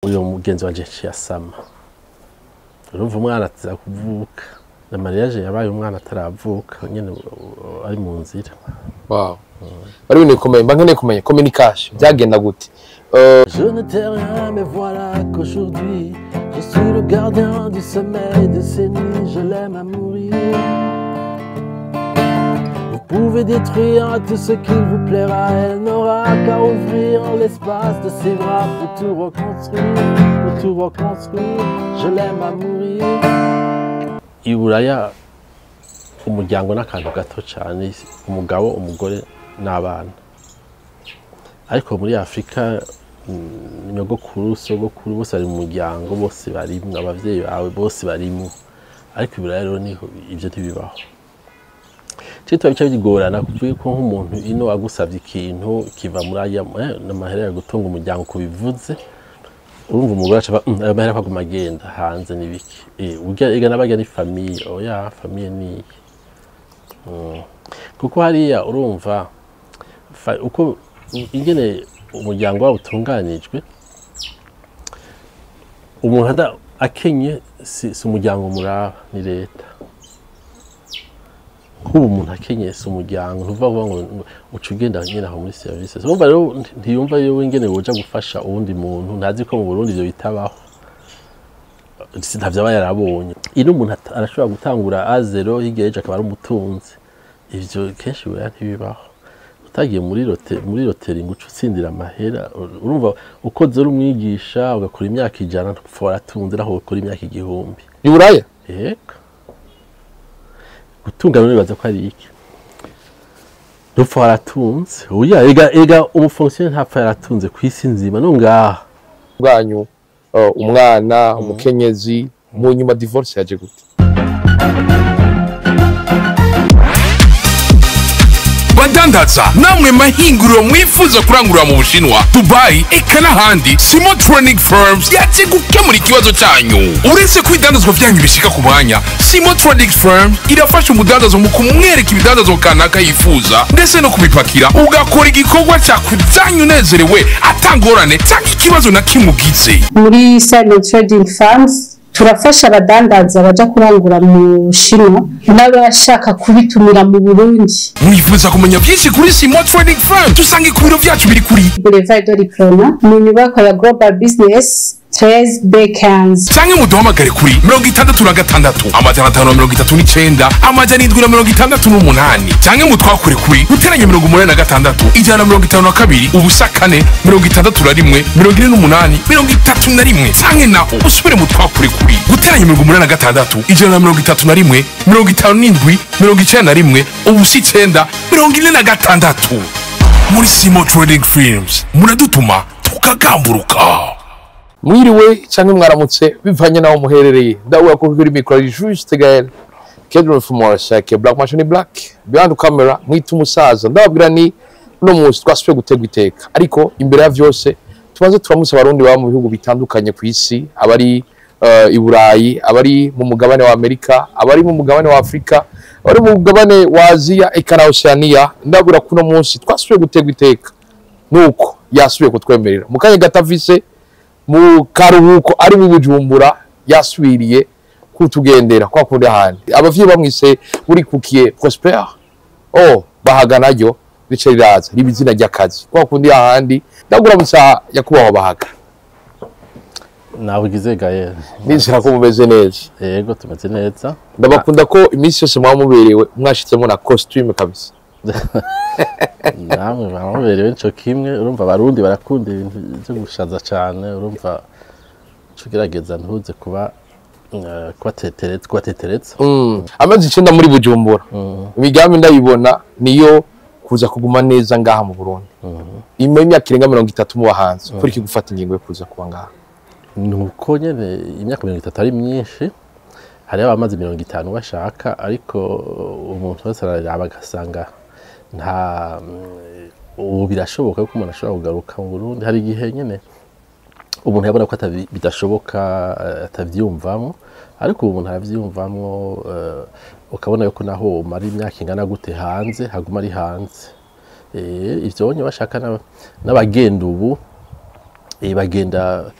uyo mugenzi wanje yasama urumva umwana atiza kuvuka na mariage yabaye umwana ataravuka nyene ari mu nzira. Wow. Bari bine komeye mbangene kumenya communication byagenda gute? Je ne t'ai rien mais voilà qu'aujourd'hui je suis le gardien du sommeil de ces nuits, je l'aime à mourir. Vous pouvez détruire tout ce qu'il vous plaira, elle n'aura qu'à ouvrir l'espace de ses bras pour tout reconstruire, je l'aime à mourir. Iburaya umuryango n'akantu gato cyane, umugabo umugore n'abana, ariko muri Afrika nyogokuru sogokuru bose ari mu muryango, bose barimwe, abavyeyi bawe bose barimwe, ariko iburaya rero niho ivyo ntibibaho. Cyo bica bigorana kuvuga ko nk'umuntu ino agusavye ikintu kiva muri aya n'amahera ya gutunga umuryango kubivuze, urumva umugore aca amahera kwaguma agenda hanze nibiki urya ega nabaga ni famille, oya famille ni kuko hariya urumva uko ingene umuryango wabo utunganijwe, umuntu akenye si umuryango muraba ni leta. Kuba umuntu akenye si umuryango ntuva ngo uca ugenda nyine aho muri service. Urumva rero ntiyumva yewe ingene woja gufasha uwundi muntu, ntazi ko mu Burundi ivyo bitabaho, ntavyo aba yarabonye. Ino umuntu arashobora gutangura A0 yigereje akaba ari umutunzi, ivyo kenshi weya ntibibaho. Utagiye muri loteri ngo utsindira amahera, urumva ukoze uri umwigisha ugakora imyaka 100 ntupfa waratunze naho ukora imyaka 1000. Ni buraya? Eka gutunga none baza ko ari iki? Ntupfa waratunze. Oya ega umufonctionnaire ntapfa yaratunze kwisi nzima no ngaha bwanyu. Umwana umukenyezi mu nyuma divorce yaje gute? Badandaza namwe mahinguriro mwifuza kurangurura mu Bushinwa, Dubai eka n'ahandi, Simotronic Firms yaje gukemura ikibazo cyanyu. Uretse kwidandazwa byanyu bishika ku mwanya, Simotronic Firms irafasha umudandazo mu kumwereka ibidandazo kanaka yifuza ndetse no kubipakira, ugakora igikorwa cyakujyanye unezerewe atangorane cyangwa ikibazo na kimugize. Muri Simo Trading Firms turafasha abadandaza baja kurangura mu Bushinwa n'abashaka kubitumira mu Burundi. Mwifuza kumenya byinshi kuri Simo Trading Firms, tusange ku biro byacu biri kuri Boulevard de Diploma mu nyubako ya Global Business 13 Bekans. Canke muduhamagare kuri 66 amajana 539 amajana 768 canke mutwakure kuri guteranya 86 ijana 52 ubusa 4 61 48 31 canke naho usubire mutwakure kuri guteranya 86 ijana 31 57 91 ubusa 9 46. Muri Simo Trading Firms muradutuma tukagamburuka. Mwiriwe cyangwa mwaramutse bivanye naho muherereye, ndavuga ko kuri micro juste Gael Kedron from Warsack Black Machine Black behind the camera mwita umusaza, ndababwira ni no munsi twasubye gutegwa iteka, ariko imbere ya vyose tumaze turamutse abarundi baba mu bihugu bitandukanye ku isi, abari i Burayi, abari mu mugabane wa Amerika, abari mu mugabane wa Afrika, abari mu mugabane wa Asia eka na Oceania. Ndabura kuno munsi twasubye gutegwa iteka nuko yasubiye kutwemerera mu kanya gatavise mu karuhuko ari mu Bujumbura, yasubiriye kutugendera kwa kundi ahandi. Abavyeyi bamwise buri kukiye Prosper Bahaga naryo bice riraza ribizina ry'akazi kwa kundi ahandi. Ndagura musa yakubaho Bahaga. Nabugize Gael, Nizera ko mumeze neza. Yego tumeze neza. Ndabakunda ko iminsi yose mwamuberewe mwashitsemo na costume kabisa. Namwe bamuberewe cyo kimwe, urumva abarundi barakunda ibintu byo gushaza cyane, urumva cugerageza ntuze kuba kwateteretse. Amazi 9 muri Bujumbura. Imigambi ndayibona niyo kuza kuguma neza ngaha mu Burundi. Imwe imyaka irenga 30 mu bahanzi kuri kigufata ingingo yo kuza kuba ngaha. Nuko nyene imyaka 30 ari myinshi, hari abamaze 50 bashaka, ariko umuntu wese araraba agasanga nta ubu birashoboka ko umuntu ashobora kugaruka mu Burundi. Hari igihe nyene umuntu yabona ko bidashoboka atavyumvamo, ariko umuntu aravyumvamo, ukabona yuko naho mari imyaka ingana gute hanze haguma ari hanze. Ivyo bonye bashaka n'abagenda ubu bagenda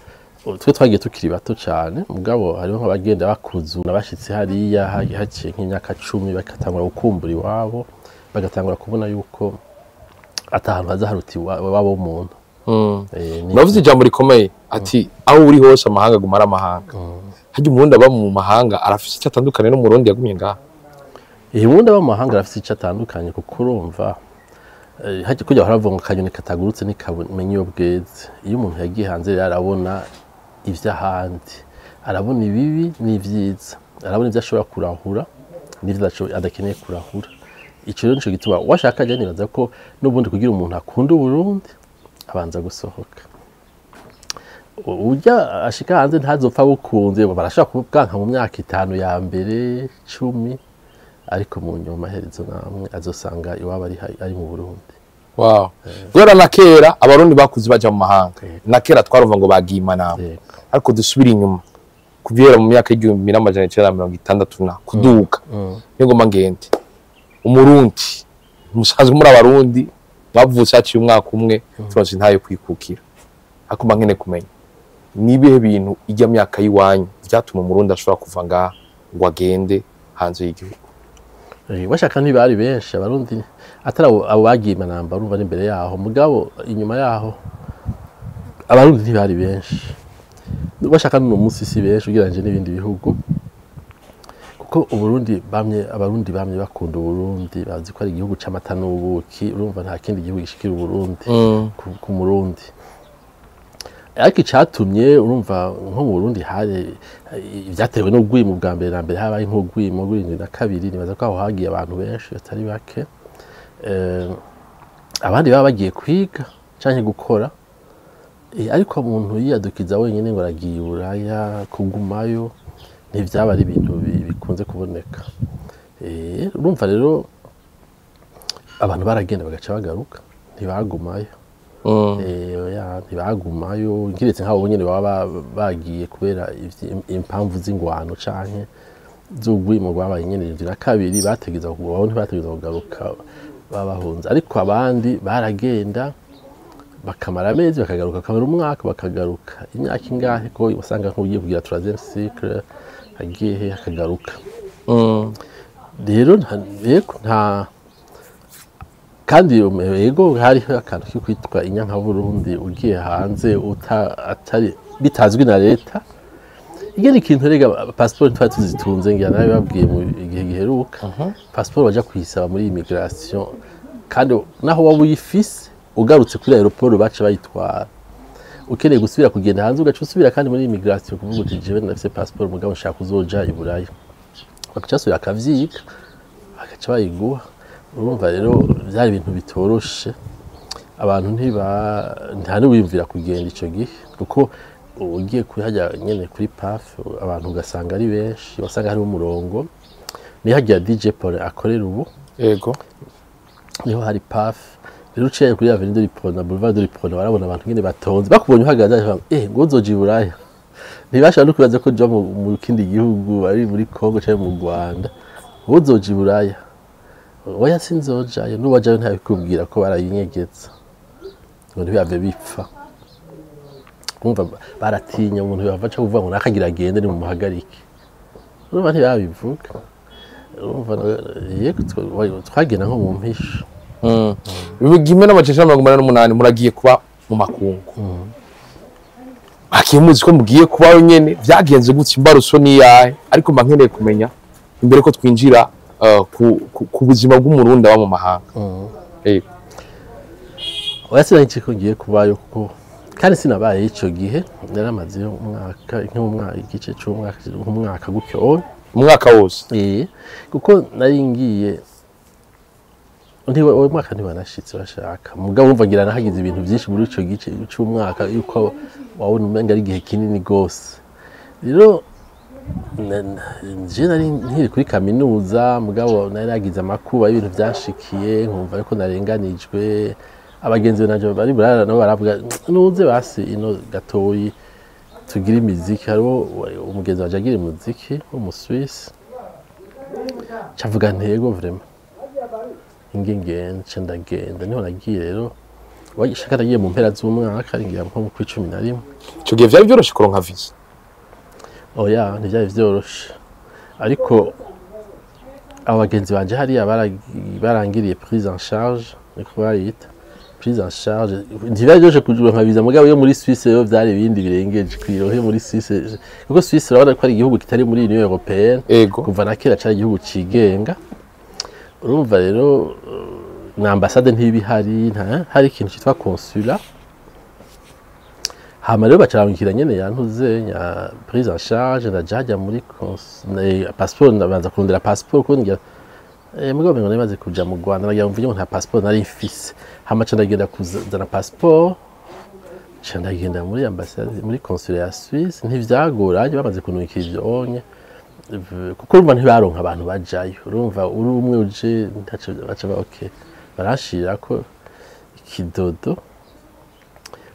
twe twagiye tukiri bato cyane mugabo hariho nk'abagenda bakuzura bashitse hariya haciye nk'imyaka 10 bakatangura gukumbura iwabo bagatangura kubona yuko atahantu hazaharuti wabo umuntu. Navuze ijambo rikomeye ati aho uri hose amahanga gumara amahanga. Haje umurundi aba mu mahanga arafise icyo atandukanye n'umurundi yagumye ngaha. Umurundi aba mu mahanga arafise icyo atandukanye kuko urumva haje kujya haravuga ngo kanyoni katagurutse nikamenye iyo bweze. Iyo umuntu yagiye hanze yarabona ivy'ahandi, arabona ibibi n'ivyiza, arabona ivyo ashobora kurahura n'ivyo adakeneye kurahura. Ico rero nico gituma washaka je nibaza ko n'ubundi kugira umuntu akunda Burundi abanza gusohoka. Ujya ashika hanze ntazopfa bukunze barashaka kubwanka mu myaka 5 ya mbere 10 ariko mu nyuma herezo namwe azosanga iwaba ari mu Burundi. Wow. Gwera na kera abarundi bakuzi baja mu mahanga. Na kera twarumva ngo bagima namwe. Ariko dusubira inyuma. Kuvyera mu myaka 1960 kuduka. Nigo mangende. Umurundi musanzwe muri abarundi bavutse aciye umwaka umwe turonse ntayo kwikukira. Akuma nkene kumenya. Nibihe bintu ijya myaka yiwanyu byatuma umurundi ashobora kuva ngaha ngo agende hanze y'igihugu. Bashaka ntibari benshi abarundi atari abo bagiye manamba urumva n'imbere yaho mugabo inyuma yaho abarundi ntibari benshi. Bashaka no munsi si benshi ugiranje n'ibindi bihugu kuko abarundi bamye bakunda Burundi bazi ko ari igihugu c'amata n'ubuki urumva nta kindi gihugu gishikira Burundi ku murundi. Ariko icatumye urumva nko mu Burundi hari ibyatewe no gwimo bwa mbere na mbere habaye nko gwimo na kabiri nibaza ko aho hagiye abantu benshi batari bake. Abandi baba bagiye kwiga canke gukora. Ariko umuntu yiyadukiza wenyine ngo aragiye Buraya kugumayo ntivyaba ari ibintu bikunze kuboneka. Urumva rero abantu baragenda bagaca bagaruka ntibagumayo. Ntibagumayo ngiretse nk'abo nyene baba bagiye kubera impamvu z'ingwano canke z'ugwimo rwabaye nyene na kabiri bategeza kubaho ntibategeza kugaruka babahunze. Ariko abandi baragenda bakamara amezi bakagaruka kamara umwaka bakagaruka imyaka ingahe ko usanga nk'ugiye kugira 3e cycle agiye akagaruka. Rero nta kandi yego hari akantu cyo kwitwa inyanka Burundi ugiye hanze atari bitazwi na leta. Igeni kintu rega passport twari tuzitunze ngira nawe babwiye mu gihe giheruka passport baja kuyisaba muri immigration kandi naho waba uyifise ugarutse kuri aeroport baca bayitwara. Ukeneye gusubira kugenda hanze ugaca usubira kandi muri immigration kuvuga uti jewe nafise passport mugabo nshaka kuzoja i Buraya. Bakacasubira akavyiga bagaca bayiguha. Urumva rero byari ibintu bitoroshe abantu nta n'uwiyumvira kugenda ico gihe kuko ugiye kuhajya nyene kuri PAF abantu ugasanga ari benshi wasanga hari umurongo ni hajya DJ Paul akorera ubu yego niho hari PAF rero uciye kuri Avenue de l'Ipona Boulevard de l'Ipona barabona abantu nyene batonze bakubonye uhagaze ngo uzoje i Buraya ntibashaka no kubaza ko jo mu kindi gihugu ari muri Congo cyangwa mu Rwanda uzoje i Buraya. Oya sinzojayo nubajayo ntabikubwira ko barayinyegeza ngo ntibave bipfa. Kumva baratinya umuntu yavaca kuvuga ngo nakagira agende ni mu muhagarike. Urumva ntibabivuga. Urumva yego twagenda nko mu mpisho. Bibigime n'amacesha 188 muragiye kuba mu makungu. Akimuzi ko mugiye kubaho nyene byagenze gutse imbaruso ni yahe ariko mbankeneye kumenya imbere ko twinjira ku buzima bw'umurundi aba mu mahanga. Oyasira nchiko ngiye kubayo kuko kandi sinabaye ico gihe naramaze umwaka igice cy'umwaka gutyo umwaka wose. Kuko nari ngiye uwo mwaka ntibanashitse bashaka mugabo umva ngira nahagize ibintu byinshi muri ico gice cy'umwaka yuko wabona umenga ari gihe kinini gose. Rero je nari nkiri kuri kaminuza mugabo nari nagize amakuba y'ibintu byashikiye nkumva yuko narenganijwe. Abagenzi nanje bari burara nabo baravuga nuze basi ino gatoyi tugira imiziki hariho umugenzi waje agira imiziki wo mu Swiss cavuga ntego vraiment ingengende ndagenda niho nagiye rero washaka nagiye mu mpera z'umwaka ngiye nko mu 11 ico gihe vyari byoroshe kuronka visa oya ntivyari vyoroshe ariko abagenzi banje hariya barangiriye prise en charge niko bayita prise en charge ntivyari vyoroshe kuronka visa mugabo yo muri Suisse yo vyari ibindi birengeje kwirohe muri Suisse kuko Suisse urabona ko ari igihugu kitari muri Union Européenne kuva na kera cyari igihugu cigenga urumva rero na ambassade ntibihari hari ikintu cyitwa consulat hama rero bacarangikira nyene yantuze ya prise en charge ndajya muri passeport ndabanza kurondera passeport ko ngira mugabo ngo namaze kuja mu Rwanda nagira mvuye ngo nta passeport nari mfise hama ca ndagenda kuzana passeport ca ndagenda muri ambassade muri consulat ya Suisse ntivyagoranye bamaze kunukira ivyo onye kuko urumva ntibaronka abantu bajayo urumva uri umwe uje baca okay barashira ko ikidodo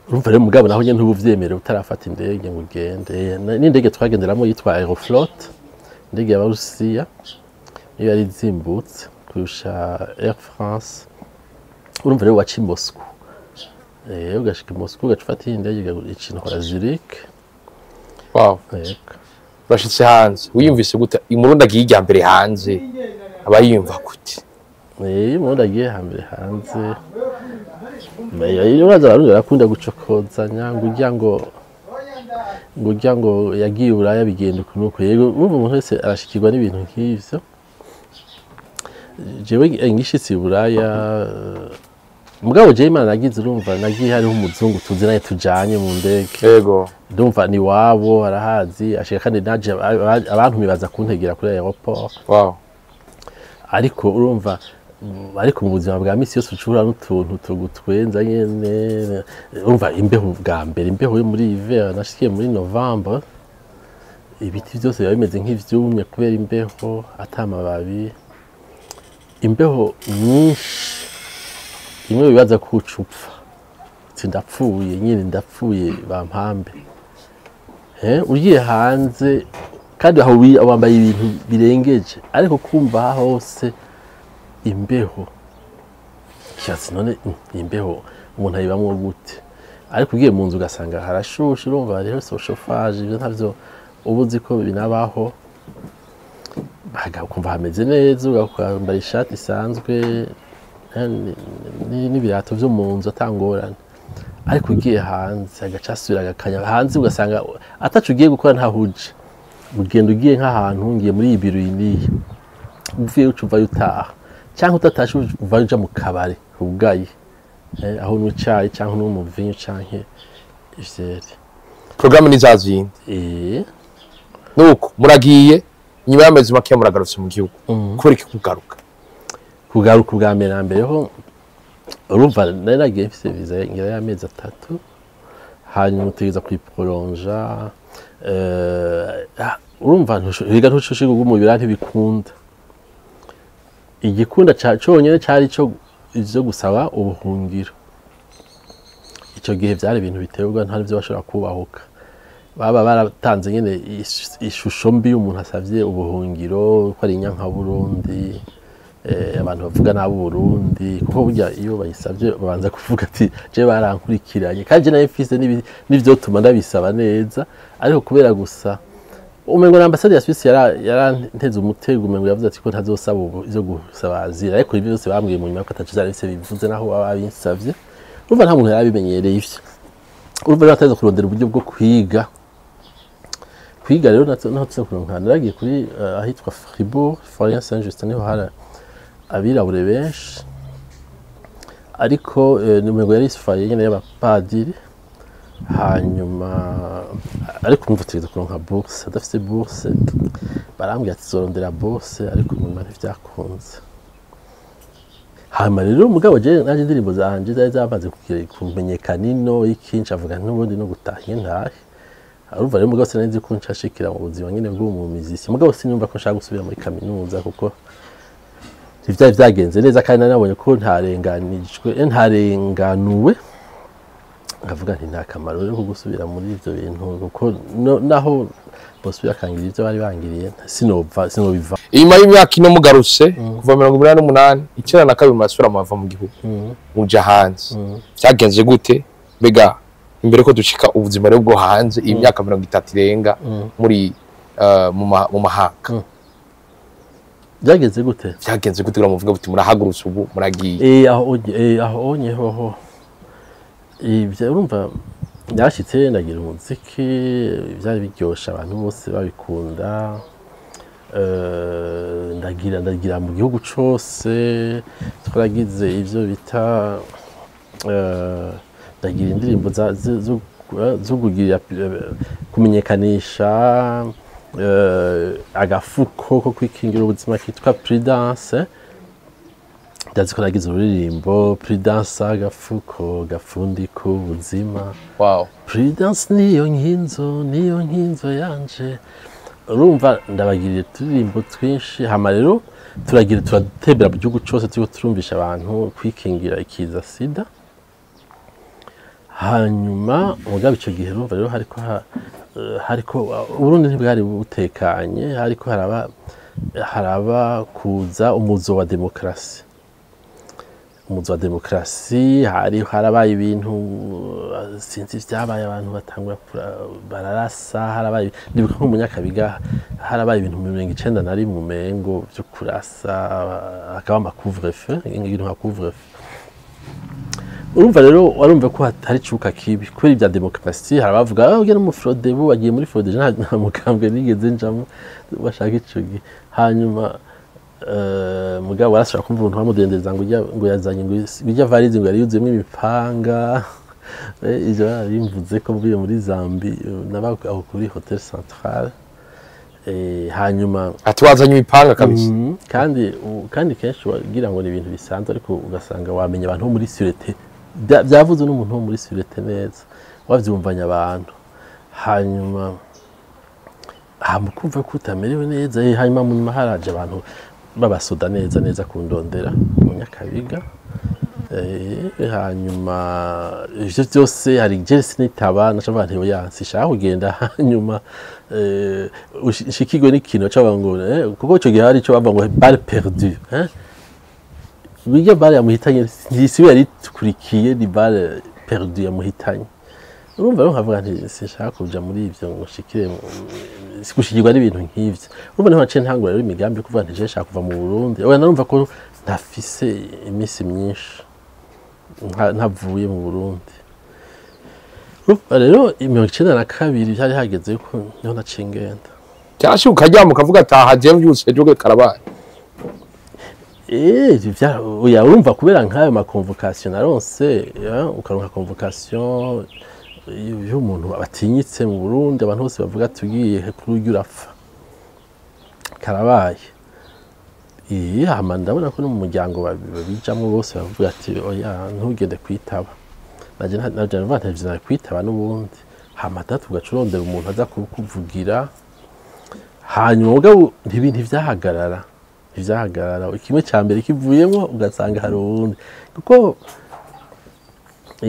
urumva rero mugabo naho nyene ntubuvyemere utarafata indege ngo ugende n'indege twagenderamo yitwa Aeroflot indege y'Abarusiya niyo yari zimbutse kurusha Air France urumva rero waca i Moscou ugashika i Moscou ugafata indege icintu Zurich wow bashitse hanze wiyumvise gute imurundi agiye ijya mbere hanze abayumva gute imurundi agiye hambere hanze iyo uraza barundi barakunda gucokozanya ngo urya ngo yagiye Buraya bigenda ukunuko yego umuntu wese arashikirwa n'ibintu nk'ivyo jewe ngishitse Buraya mugabo je Imana nagize urumva nagiye hariho umuzungu tuzi naye tujanye mu ndege yego ndumva ni wabo arahazi ashika kandi naje abantu bibaza kuntegera kuri aeroport wow ariko urumva ariko mu buzima bwa misi yose ucura n'utuntu tugutwenza nyene urumva imbeho bwa mbere imbeho yo muri hiver nashikiye muri November ibiti byose biba bimeze nk'ivyumye kubera imbeho atamababi imbeho nyinshi imwe bibaza kucupfa ndapfuye nyine ndapfuye bampambe ugiye hanze kandi aho wambaye ibintu birengeje ariko kumva hose imbeho cyatsi none imbeho umuntu ayibamwo gute ariko ugiye mu nzu ugasanga harashushe urumva hariho chauffage ibyo ntavyo ubuzi ko binabaho kumva hameze neza ugakambara ishati isanzwe n'ibirato byo mu nzu atangorana ariko ugiye hanze agacasubira agakanya hanze ugasanga atacu ugiye gukora ntahuje ugenda ugiye nk'ahantu ngiye muri ibiro yiniye uvuye ucuva utaha cyangwa utatashe uva uja mu kabare ugaye aho n'ucayi cyangwa no mu vinyo canke ivyeri programme nizazindi nuko muragiye nyuma y'amezi make muragarutse mu gihugu kuri iki kugaruka ubwa mbere na mbere ho urumva naragiye mfise visa ngira y'amezi 3 hanyuma utegeza kuyiprolonja urumva ntushobora ntushobora kugumubira ntibikunda igikunda cyonyine cyari cyo gusaba ubuhungiro icyo gihe byari ibintu biterwa nta byo bashobora kubahuka baba baratanze nyine ishusho mbi y'umuntu asavye ubuhungiro ko ari inyanka Burundi abantu bavuga nabo Burundi kuko burya iyo bayisavye babanza kuvuga ati je barankurikiranye kandi nayo mfise n'ivyo tuma ndabisaba neza ariko kubera gusa umengo na ambassade ya Suisse yaranteze umutego umengo yavuze ati ko ntazosaba izo gusaba azira ariko ibyo byose bambwiye mu nyuma ko atacu zarise bivuze naho babinsavye urumva nta muntu yarabimenyereye ivyo urumva nateza kurondera uburyo bwo kwiga rero natse kuronka naragiye kuri ahitwa Fribourg Florian Saint-Just niho hari abirabure benshi ariko n'umwego yari isifaye nyene y'abapadiri hanyuma ariko umva tugize kuronka bourse adafite bourse barambwiye ati zorondera bourse ariko nyuma ntivyakunze hanyuma rero umugabo je naje indirimbo zanje zari zamaze kumenyekana ino ikinshi avuga n'ubundi no gutaha Intahe urumva rero umugabo sinari nzi ko nshashikira mu buzima nyene bw'umumizisi umugabo sinumva ko nshaka gusubira muri kaminuza kuko ivyari vyagenze neza kandi nabonye ko ntarenganuwe ngavuga nti nta kamaro rero ko gusubira muri ivyo bintu kuko naho bosubira akangira ivyo bari bangiriye sinobiva inyuma y'imyaka ino mugarutse kuva 1988 92 murasubira mava mu gihugu muja hanze byagenze gute mbega imbere ko dushika ubuzima rero bwo hanze imyaka 30 irenga muri mu mahanga byagenze gute kugira muvuga buti murahagurutse ubu muragiye aho onyeho ibyo urumva byashitse ndagira umuziki byari biryosha abantu bose babikunda ndagira mu gihugu cyose twaragize ivyo bita ndagira indirimbo zo kugira kumenyekanisha agafuko ko kwikingira ubuzima kitwa Prudence ndazi ko nagize ururirimbo Prudence agafuko gafundika ubuzima wow Prudence niyo nkinzo yanje urumva ndabagiriye turirimbo twinshi hama rero turatembera mu gihugu cyose turumvisha abantu kwikingira ikiza sida hanyuma mugabe icyo gihe urumva rero hariko Burundi ntibwari butekanye hariko haraba kuza umuzo wa demokrasi harabaye ibintu sinzi vyabaye abantu batangura bararasa harabaye ndibuka nko mu Nyakabiga harabaye ibintu 1991 mu mengo byo kurasa akaba amacouvre-feu ibintu nka couvre-feu urumva rero warumva ko hatari cuka kibi kuri bya demokrasi harabavuga ugera mu Frodebu bagiye muri Frodebu nta mukambwe nigeze njamo bashaka ico gihe hanyuma mugabo warashaka kumva umuntu wamudendereza ngo yazanye ngo bijya varize ngo yari yuzuyemo imipanga ivyo barimvuze ko mvuye muri Zambi nabaho kuri Hotel Central hanyuma ati wazanye imipanga kabisa kandi kenshi wagira ngo ni ibintu bisanzwe ariko ugasanga wamenye abantu muri sûreté byavuze n'umuntu muri sûreté neza wavyumvanya abantu hanyuma hamukumva ko utamerewe neza hanyuma mu nyuma haraje abantu babasoda neza kundondera mu Nyakabiga hanyuma ivyo byose hari Jesse nitaba nacavuga nti oya sishaka kugenda hanyuma shikigwe n'ikintu cy'abangore kuko cyo gihe hari cyo bava ngo balle perdue bijya balle yamuhitanye ntisibe yari tukurikiye ni balle perdue yamuhitanye urumva rero nkavuga nti sishaka kuja muri ivyo ngo shikire sikushigirwa n'ibintu nk'ivyo urumva niho naciye ntangura rero imigambi yo kuvuga nti je shaka kuva mu Burundi oya narumva ko ntafise imisi myinshi ntavuye mu Burundi rero 1992 byari hageze ko niho naciye ngenda cyashi ukajya mukavuga ataha je mbyutse joge karabaye oya urumva kubera nk'ayo ma convocation naronse ukaronka convocation y'umuntu batinyitse mu Burundi abantu bose bavuga tugiye kuri uryo urapfa karabaye hama ndabona ko no mu muryango babijamo bose bavuga ati oya ntugende kwitaba naje navantavye kwitaba n'ubundi hama tugacurondera umuntu aza kukuvugira hanyuma ubwo ibintu ivyahagarara kimwe cya mbere kivuyemo ugasanga hari ubundi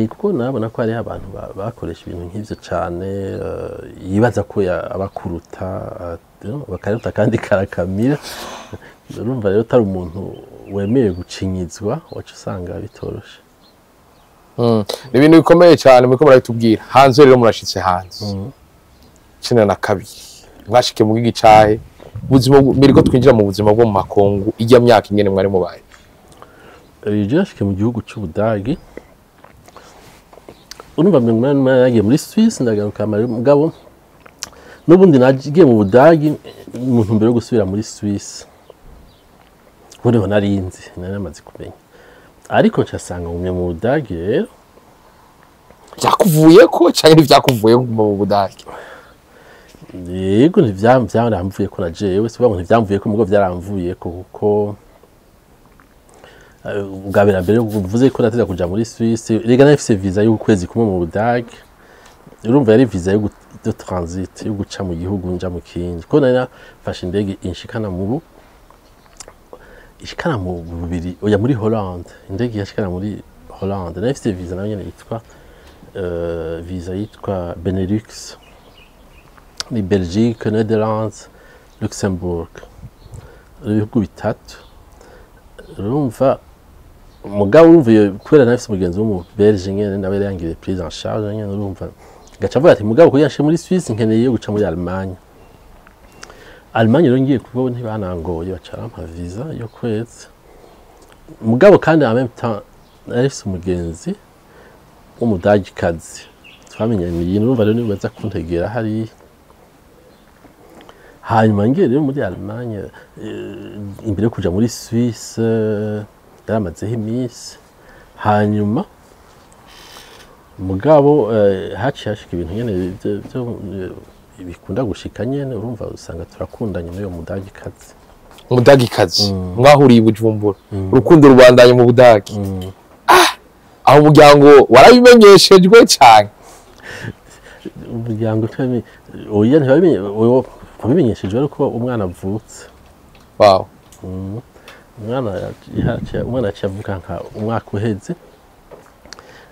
kuko nabona ko hari abantu bakoresha ibintu nk'ivyo cyane yibaza ko abakuruta bakaruta kandi karakamira urumva rero utari umuntu wemeye gucinyizwa wacu usanga bitoroshe ni ibintu bikomeye cyane muko muratubwira hanze rero murashitse hanze 92 mwashike mu gicahe ubuzima mbere ko twinjira mu buzima bwo mu makungu ijya myaka ingene mwari mubaye yashike mu gihugu cy'Ubudagi urumva mwana yagiye muri Suisse ndagaruka mugabo n'ubundi nagiye mu Budagi umuntu mbere yo gusubira muri Suisse ubundi narinzi namaze kumenya ariko ncasanga mu Budagi rero byakuvuyeko cyane ivyakuvuye mu Budagi yego ntivyaramvuye ko najewe sivuga ngo ntivyamvuye ko mugo vyaramvuye kuko ugabira mbere uvuze ko nateza kuja muri Suisse rega nafise visa y'ukwezi kumwe mu Budagi urumva yari visa yo transit yo guca mu gihugu nja mu kindi ko nari nafashe indege inshikana mu bubiri oya muri Hollande indege yashikana muri Hollande nafise visa nayo nyene yitwa visa yitwa Benelux ni Belgique, Netherlands, Luxembourg, ibihugu bitatu. Urumva umugabo wumviye kubera nafise umugenzi wo mu Belgique nyene nawe yangire prise en charge nyene, urumva gaca avuga ati mugabo kugira nshe muri Suisse nkeneye guca muri Allemagne. Allemagne rero ngiye kuko ntibanangoye bacarampa visa yo kwezi. Mugabo kandi en même temps nafise umugenzi w'umudagikazi twamenyaniye, urumva rero nibaza kuntegera hari. Hanyuma ngiye rero muri Allemagne imbere yo kuja muri Suisse yaramazeho iminsi. Hanyuma mugabo haciye hashika ibintu nyene bikunda gushika nyene, urumva usanga turakundanye n'uyo mudagikazi. Umudagikazi mwahuriye i Bujumbura, urukundo rubandanye mu Budagi. Aho umuryango warabimenyeshejwe cyane? Umuryango oya ntibabimenyeshejwe ariko umwana avutse. Wow. Umwana yaciye avuka nka umwaka uheze.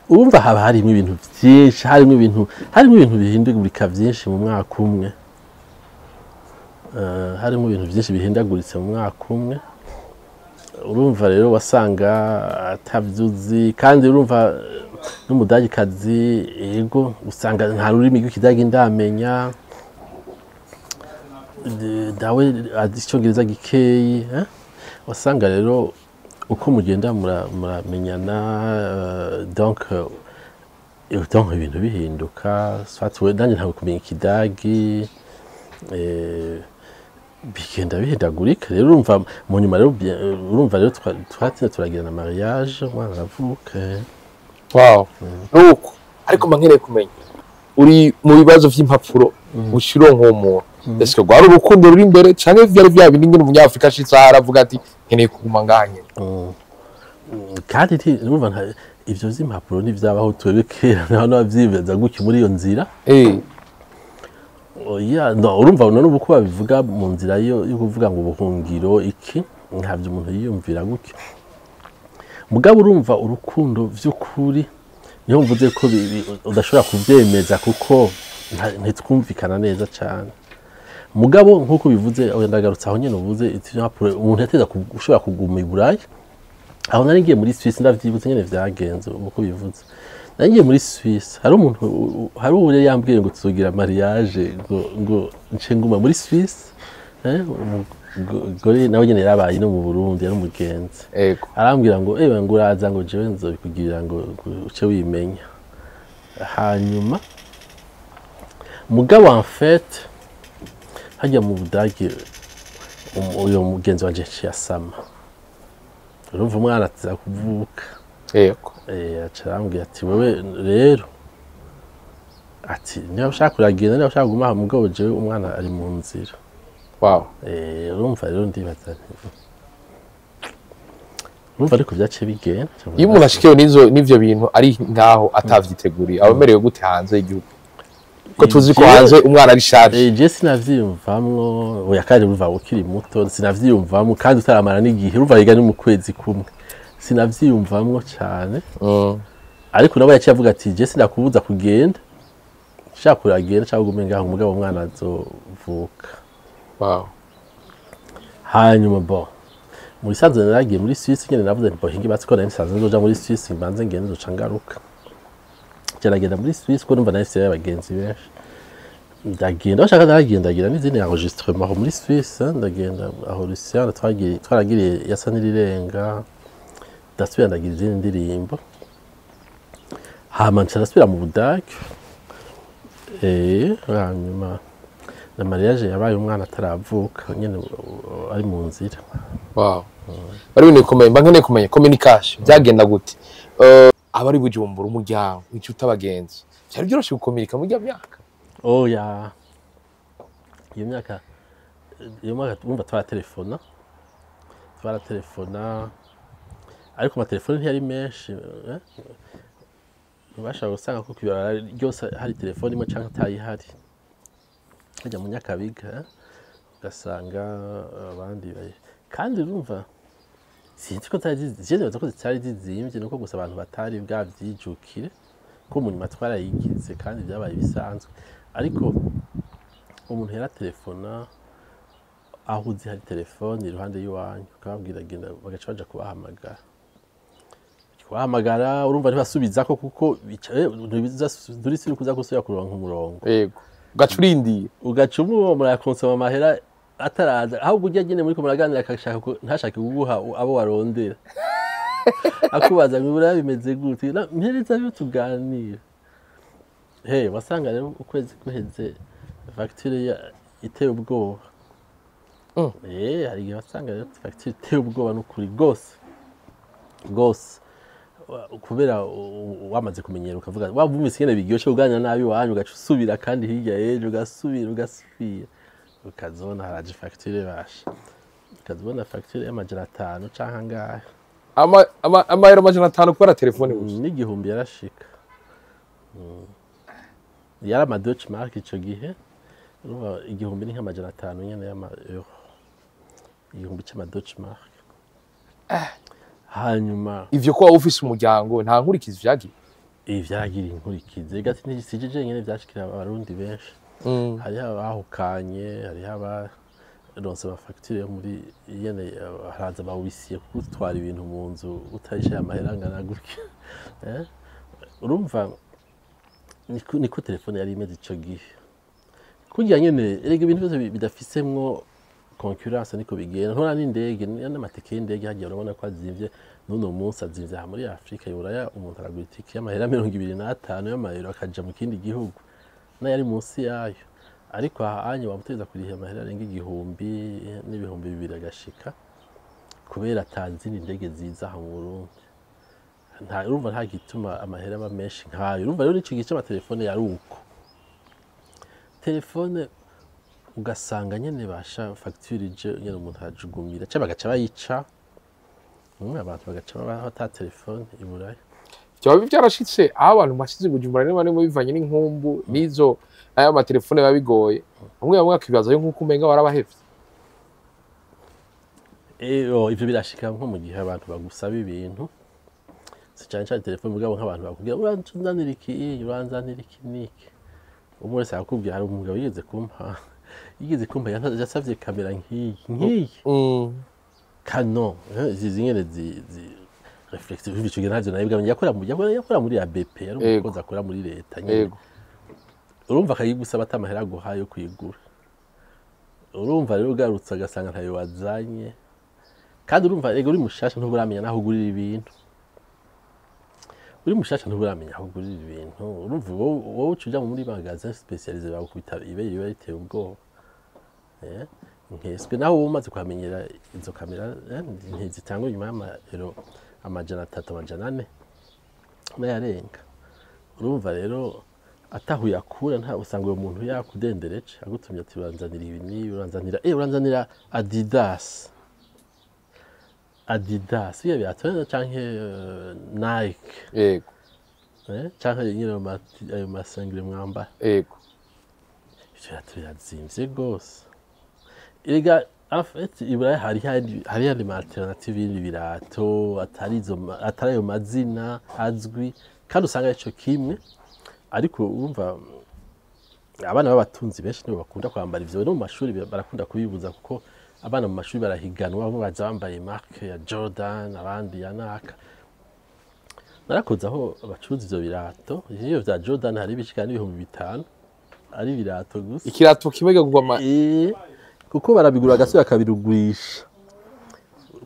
Urumva haba harimo ibintu byinshi, harimo ibintu bihindagurika byinshi mu mwaka umwe. Harimo ibintu byinshi bihindaguritse mu mwaka umwe. Urumva rero wasanga atavyuzi, kandi urumva n'umudagikazi yego usanga nta rurimi rw'ikidagi ndamenya, dawe icyongereza gikeyi. Wasanga rero uko mugenda muramenyana donc ibintu bihinduka. Swatwe nanjye ntabwo kumenya ikidagi bigenda bihindagurika. Rero urumva mu nyuma rero urumva rero twatinze turagira na mariage, umwana aravuka. Wow. Nuko ariko mankeneye kumenya uri mu bibazo by'impapuro ushiro nk'umuntu. Ese gwari urukundo ruri imbere canke vyari vya bindi ngene umunyafrika ashitse aravuga ati nkeneye kuguma nganye? Kandi urumva ivyo vy'impapuro nivyabaho twebwe kera naho navyibaza gutyo muri iyo nzira. Oya no, urumva none ubu ko babivuga mu nzira yo kuvuga ngo ubuhungiro iki ntabyo umuntu yiyumvira gutyo. Mugabo urumva urukundo vy'ukuri niho mvuze ko udashobora kuvyemeza kuko ntitwumvikana neza cyane. Mugabo nkuko bivuze ndagarutse aho nyene uvuze impapuro umuntu yateza gushobora kuguma i Burayi. Aho nari ngiye muri Suisse ndavyibutse nyene vyagenze uko bivuze. Nangiye muri Suisse hari uwo yambwiye ngo tuzogira mariage ngo nce nguma muri Suisse. Gore nawe nyene yarabaye no mu Burundi yari umugenzi. Arambwira ngo ngo uraza ngo jewe nzobikugirira ngo uce wimenya. Hanyuma mugabo en fait hajya mu Budagi uyo mugenzi wanje yasama. Urumva umwana atiza kuvuka. Yego. Acarambwira ati wewe rero ati niba ushaka kuragenda niba ushaka kuguma mugabo jewe umwana ari mu nzira. Wow. Urumva rero ndibaza urumva ariko byace bigenda. Iyo umuntu ashikiwe n'ivyo bintu ari ngaho atavyiteguriye abemerewe gute hanze y'igihugu? Ko tuzi ko hanze umwana ari shaje. Je sinavyiyumvamwo, oya kandi urumva ukiri muto sinavyiyumvamwo kandi utaramara n'igihe urumva yiga ni mu kwezi kumwe. Sinavyiyumvamwo cyane. Ariko nawe yaciye avuga ati je sinakubuza kugenda. Shaka kuragenda cyangwa gume ngaho umugabo umwana azovuka. Wow. Hanyuma bo muri sanze naragiye muri Suisse nyene navuze nti bohinge batsikora n'isanze nzoja muri Suisse mbanze ngende zoca ngaruka. Cyaragenda muri Suisse ko numva nahise y'abagenzi benshi. Ndagenda bashaka ndagira n'izindi enregistrement aho muri Suisse. Ndagenda aho Lucien twaragiye yasa n'irirenga. Ndasubira ndagira izindi ndirimbo. Hama ncarasubira mu Budagi. Hanyuma na mariage yabaye umwana ataravuka nyene ari mu nzira. Wow. Bari bine kumenya nkeneye kumenya communication byagenda gute? Abari Bujumbura umuryango inshuti abagenzi cyari byoroshe gukomunika mu myaka? Oya. Iyo myaka umva twara ariko amatelefone ntiyari menshi. Bashaka gusanga ko kwibara ryose hari telefone imwe canke atayihari. Hajya mu Nyakabiga ugasanga abandi kandi urumva sinzi ko zitari zizimvye nuko gusa abantu batari bwavyijukire ko mu nyuma twarayigize kandi byabaye bisanzwe. Ariko umuntu yaratelefona aho uzi hari telefone iruhande y'iwanyu ukababwira genda bagaca baja kubahamagara urumva ntibasubizako kuko nturi kuza gusubira kuronka umurongo yego ugaca urindiye ugaca murakonsoma amahera ataraza ahubwo ujya nyene muriko muraganira ntashake kuguha abo warondera akubaza ngo buriya bimeze gute mpereza byo tuganira wasanga rero ukwezi guheze facture iteye ubwoba hari igihe wasanga rero facture iteye ubwoba n'ukuri gose kubera wamaze kumenyera ukavuga waba umvise ingene biryoshe kuganira nabi wanyu ugaca usubira kandi hirya y'ejo ugasubira ukazibona haraje facture basha ukazibona facture y'amajana 5 canke angahe amahera amajana 5 kubera telefone gusa n'igihumbi yarashika yari ama Deutsche Mark ico gihe igihumbi ni nk'amajana 5 nyene y'ama euro igihumbi c'ama Deutsche Mark hanyuma ivyo ko ufise umuryango nta nkurikizi vyagiye vyagira inkurikizi gati ntisije nyene vyashikira abarundi benshi hari abahukanye hari abaronse amafacture yo muri yene haraza bawisiye kutwara ibintu mu nzu utarisha amahera angana gutya urumva niko telefone yari imeze ico gihe kugira nyene erega ibintu byose bidafisemwo concurrence niko bigenda ntora n'indege n'amatike y'indege hagiye urabona ko azimvye none umunsi azimvye muri Afrika yoraya umuntu aragura itike y'amahera 25 y'amayero akaja mu kindi gihugu n'ayari munsi yayo ariko ahanye wamuteza kuriha amahera arenga igihumbi n'ibihumbi 2 agashika kubera atanzini indege ziza ha mu Burundi urumva nta gituma amahera aba menshi nkayo urumva rero n'iki gice amatelefone yari uko telefone ugasanga nyene basha facture ije nyene umuntu arajugumira cyangwa bagaca bayica abantu bagaca bata telefone iburaye byaba byarashitse aho abantu mashize gujumbura ne bane bivanye n'inkumbu nizo aya amatelefone babigoye bamwe akibaza yo nkuko umenga warabahevye ivyo birashika nko mu gihe abantu bagusaba ibintu cyane cyane telefone mugabo nk'abantu bakubwira uranzanira iki niki umwe wese akubwira hari umugabo yigeze kumpa yasavye kamera nk'iyi Canon izi nyene reflective bico gena ntavyo nabigamenye yakora muri ABP yari umukozi akora muri leta nyene urumva akayigusaba atamahera guhayo kwigura urumva rero ugarutse agasanga ntayo wazanye kandi urumva ego uri mushasha ntuburamenya naho ugurira ibintu urumva wowe ucuja muri magasin spécialisé bakubita ibere biteye ubwoba nkeswe naho umaze kwamenyera izo kamera ntizitangwa nyuma y'amahero amajana 3 amajana 4 n'ayarenga urumva rero atahuye akura nta usanga uwo muntu yakudendereje agutumye ati uranzanira ibi ni uranzanira Adidas iyo byatona canke Nike yego canke nyine ayo masengre mwamba yego ivyo yatuzimvye gose erega afet iburayi hari andi alternative y'ibirato atari ayo mazina azwi kandi usanga ico kimwe ariko urumva abana b'abatunzi benshi nibo bakunda kwambara ivyo no mu mashuri barakunda kubibuza kuko abana mu mashuri barahiganwa bamwe baza bambaye marque ya Jordan abandi ya Nike narakoze aho abacuruza ivyo birato iyo vya Jordan hari bishika n'ibihumbi 5 ari birato gusa ikirato kimwe gugwa kuko barabigura agasubira akabirugurisha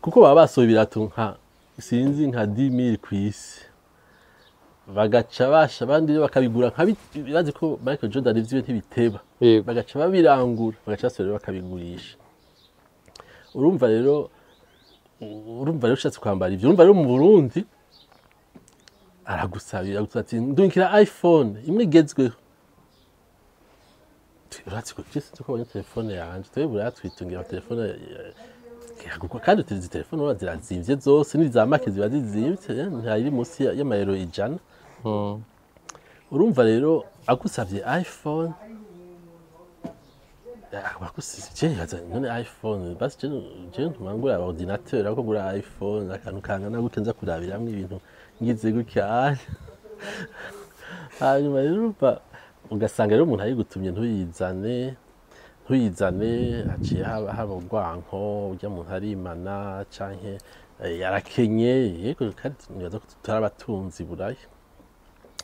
kuko baba basohoye ibirato nka sinzi nka 10,000 kw'isi bagaca basha abandi bakabigura bazi ko Michael Jordan ivyo ntibiteba bagaca babirangura bagaca basubira bakabigurisha urumva rero ushatse kwambara ivyo urumva rero mu Burundi aragusabira ati ndungikira iPhone imwe igezweho uratse ko cyese tukabona telefone yanje twebwe yatwitungira telefone kandi utuzi telefone zirazimvye zose n'iza make ziba zizimvye ntayiri munsi y'amayero 100 urumva rero agusavye iPhone bakusije none iPhone basi je ntumangura ordinateur ako gura iPhone akantu kangana gute nza kurabiramwe ibintu ngize gutya hanyuma rero ugasanga rero umuntu ari gutumye ntuyizane ntuyizane haciye haba urwanko ujya muntu arimana canke yarakenye yego kandi nibaza ko tutarabatunzi buraya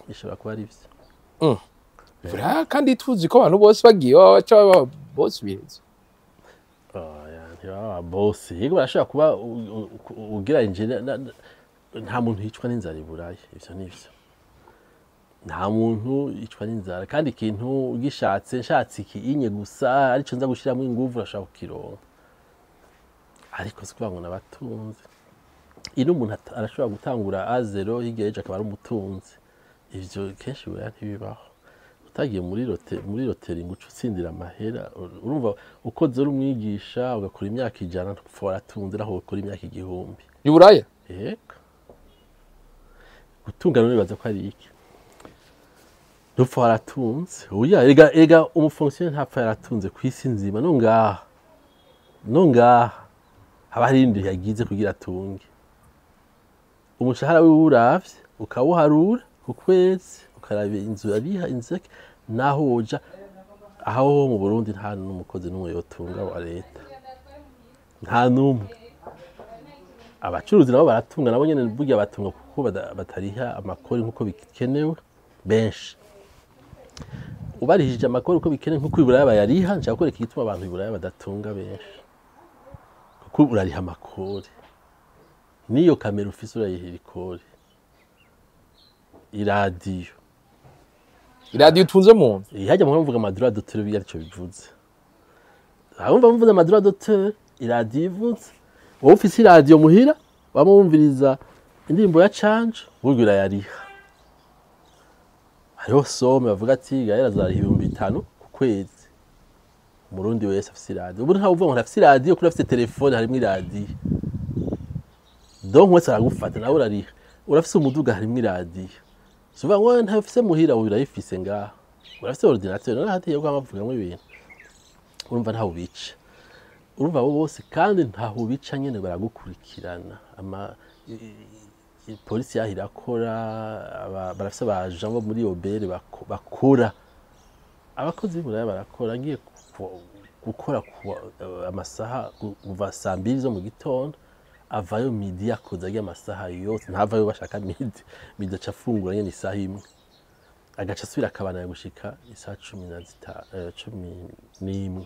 bishobora kuba ari byo buraya kandi tuzi ko abantu bose bagiye baca baba bose biheze ntibaba bose yego barashobora kuba ugira nta muntu yicwa n'inzara i buraya ivyo nivyo nta muntu yicwa n'inzara kandi ikintu ugishatse nshatse ikinye gusa arico nza gushiramo inguvu urashobora kukironka ariko si kuvuga ngo nabatunzi ino umuntu arashobora gutangura A0 hirya y'ejo akaba ari umutunzi ivyo kenshi buraya ntibibaho utagiye muri loteri ngo utsindira amahera urumva ukoze uri umwigisha ugakora imyaka 100 ntupfa waratunze naho ukora imyaka 1000 i buraya yego gutunga none bibaza ko ari iki ntupfa waratunze oya ega umufonctionnaire ntapfa yaratunze ku isi nzima no ngaha haba hari indi yagize kugira atunge umushahara wiwe uravye ukawuharura ku kwezi ukaraba inzu ariha inzeke naho woja aho mu Burundi nta n'umukozi n'umwe yotunga wa leta nta numwe abacuruzi nabo baratunga nabo nyene burya batunga kuko batariha amakori nkuko bikenewe benshi ubarihije amakori uko bikenewe nkuko iburaya bayariha nshaka kwereka igituma abantu iburaya badatunga benshi kuko urariha amakori niyo kamera ufise urayihira ikori iradiyo utunze mu nzu hajya mu mvuga amadura dotere byarico bivuze ahumva mvuze amadura dotere iradiyo ivuze wowe ufise iradiyo muhira bamwumviriza indirimbo ya canje buryo urayariha hariho some bavuga ati gahera zariha 5,000 ku kwezi umurundi wese afise iradiyo ubu ntawe uvuga ngo afise iradiyo kuri afise telefone harimo iradiyo donc wese aragufata nawe urariha urafise umuduga harimo iradiyo suva ngo ntafise muhira urayifise ngaha urafise ordinateur none hatiye ko amavugamwe ibintu urumva ntaho bica urumva abo bose kandi ntaho bica nyene baragukurikirana polisi yahirakora barafise baje bo muri obere bakora abakozi buraya barakora ngiye gukora amasaha kuva 2:00 zo mu gitondo avayo midi akoze agiye amasaha yose ntavayo bashaka midi acafungura nyene isaha imwe agaca asubira akabana gushika isaha 11 5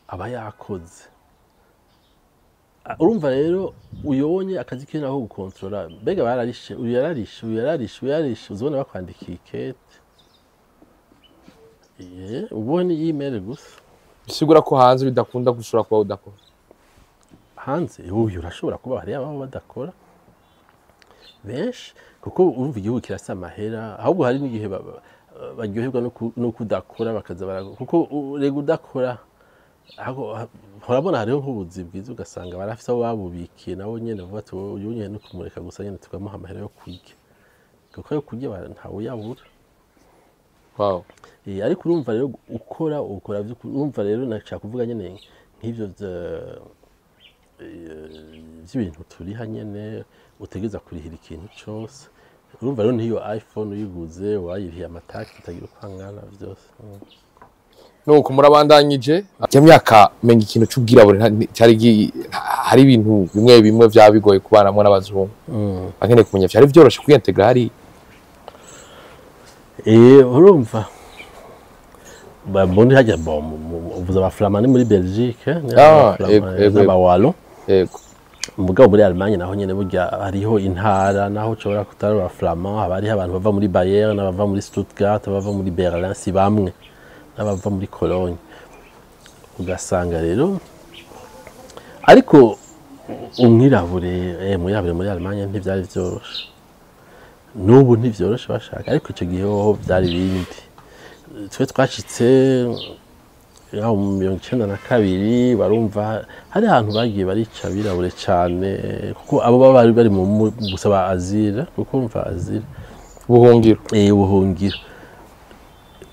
aba yakoze urumva rero uyobonye akazi ke naho gukontrola mbega bararishe uyararishe uzobona bakwandikiye ikete ubone email gusa bisigura ko hanze bidakunda gushora kuba udakora hanze uyu urashobora kuba hari abo badakora benshi kuko urumva igihugu kirasa amahera ahubwo hari n'igihe baryoherwa no kudakora bakaza kuko rega udakora urabona hariho nk'ubuzi bwiza ugasanga barafise abo babubikiye nabo nyene vuba ati uyu nyene no kumureka gusa nyene tukamuha amahera yo kurya kuko yo kurya ntawe yabura wow ariko urumva rero ukora urumva rero nashaka kuvuga nyene nk'ivyo by'ibintu turiha nyene utegeza kurihira ikintu cyose urumva rero niyo iPhone uyiguze wayirihiye amataki utagira kwangana byose nuko murabandanyije ya myaka menga ikintu cy'ubwirabure cyari hari ibintu bimwe byabigoye kubanamo n'abazungu akeneye kumenya byari byoroshe kwintegra hari urumva babundi hajya uvuza abaflamani muri Belgique n'abawalo yego mugabo muri Allemagne naho nyene burya hariho intara naho ushobora kutari abaflamand haba hariho abantu bava muri Bayern n'abava muri Stuttgart bava muri Berlin si bamwe n'abava muri Cologne ugasanga rero ariko umwirabure muri Allemagne ntivyari vyoroshe n'ubu ntivyoroshe bashaka ariko ico gihe ho byari bindi twe twashitse aho mu 1992 barumva hari ahantu bagiye barica birabure cyane kuko abo bari mu gusaba azira kuko umva azira buhungiro buhungiro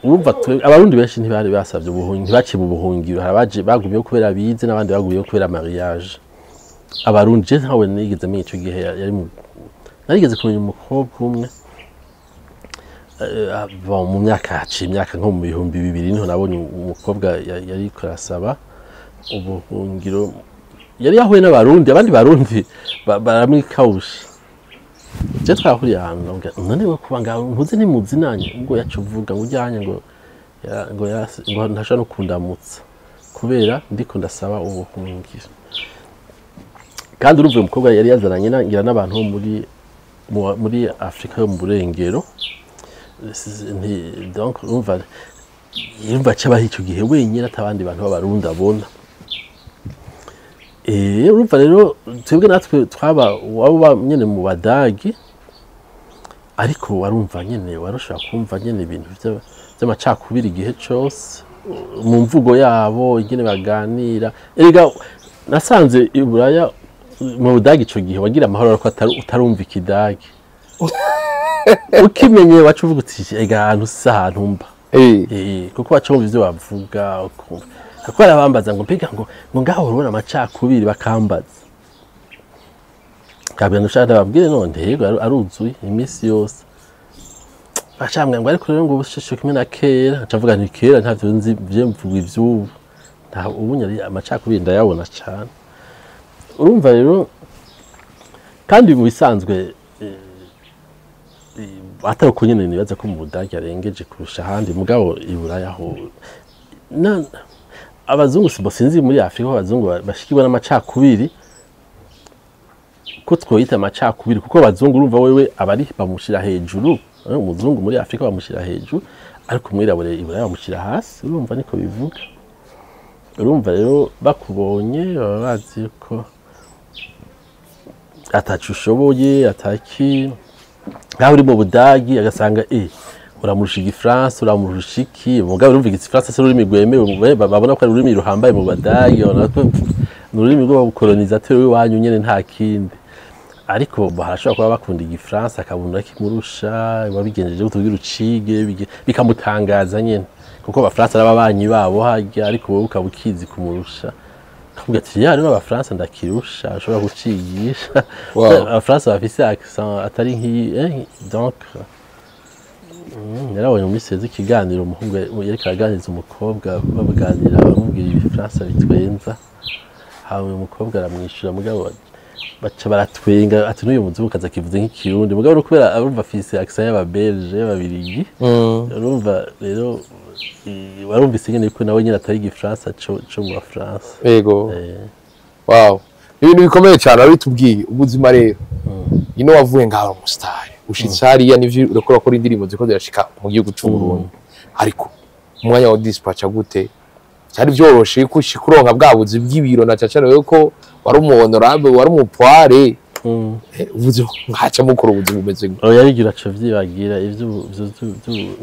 urumva abarundi benshi ntibari basavye ubuhungiro ntibaciye mu buhungiro harabaje bagumye kubera bize n'abandi bagumye kubera mariage abarundi je ntawe nigeze menye ico gihe yari narigeze kumenya umukobwa umwe mu myaka haciye imyaka nko mu 2000 niho nabonye umukobwa yari kurasaba ubuhungiro yari yahuye n'abarundi abandi barundi baramwikawusha je twahuriye ahantu none we kuba ngaho ntuzi ni muzinanye ngo yacuvuga ngo ujyanye ngo ntashobora no kundamutsa kubera ndiko ndasaba ubuhungiro kandi urumva umukobwa yari yazaranye ngira n'abantu muri Afrika yo mu burengero donc urumva cyabaho icyo gihe wenyine atabandi bantu b'abarundi abona urumva rero twebwe natwe twaba waba nyene mu badagi ariko warumva nyene warushaka kumva nyene ibintu by'amacakubiri igihe cyose mu mvugo yabo ingene baganira erega nasanze iburaya mu budagi ico gihe wagira amahoro ko utarumva ikidagi ukimenye wacu uvuga uti ega ahantu sahantu mba kuko wacumva ivyo bavuga akora abambaza ngo mpiga ngo ngaho urubona amacakubiri bakambaza kabira nushaka babwire none yego aruzuye iminsi yose bacamwe ngo ariko rero ngo ubushisho kimwe na kera acavuga nti kera ntavyo nzi bye mvuga ivyubu nta ubunya amacakubiri ndayabona cyane urumva rero kandi mu bisanzwe atari ko nyene nibaza ko mu budagi arengeje kurusha ahandi mugabo iburaya ho abazungu sinzi muri Afrika abazungu bashikibona amacakubiri ko twoyita amacakubiri kuko abazungu urumva wewe abari bamushira hejuru umuzungu muri Afrika bamushira hejuru ariko mwirabure iburaya bamushira hasi urumva niko bivuga urumva rero bakubonye baba bazi ko atacu ushoboye ataki ngaho uri mu budagi agasanga uramurusha igifaransa uramurusha iki mugabo urumva igifaransa se ururimi rwemewe babona ko ari ururimi ruhambaye mu badagi ururimi rw'abakolonizateur w'iwanyu nyene nta kindi ariko barashobora kuba bakunda igifaransa akabona kimurusha wabigenjeje gutubwira ucige bikamutangaza nyene kuko abafaransa n'ababanyi babo hajya ariko wowe ukabukizi kumurusha kavuga ati ya rero abafaransa ndakirusha ashobora gucigisha abafaransa bafise accent atari nki donc yarabonye mu misezi ikiganiro umuhungu yariko araganiriza umukobwa babuganira bamubwira ibifaransa bitwenza hawe umukobwa aramwishura mugabo baca baratwenga ati n'uyu muzungu kaza kivuze nk'ikirundi mugabo no kubera arumva afise accent y'ababelge y'ababirigi urumva rero warumvise nyene ko nawe nyine atari igifaransa cyo mu Faransa yego wow ibintu bikomeye cyane abitubwiye ubuzima rero ino wavuye ngaho mu star ushitse hariya nivyo urakora kora indirimbo ziko zirashika mu gihugu cy'u Burundi ariko umwanya wa dispatch gute cyari byoroshe ko shikuronka bwabuzi bw'ibiro na cacana yuko wari umuhonorable wari umupware uvuze ngaca mukora ubuzima bumeze oya yigira cyo vyibagira ivyo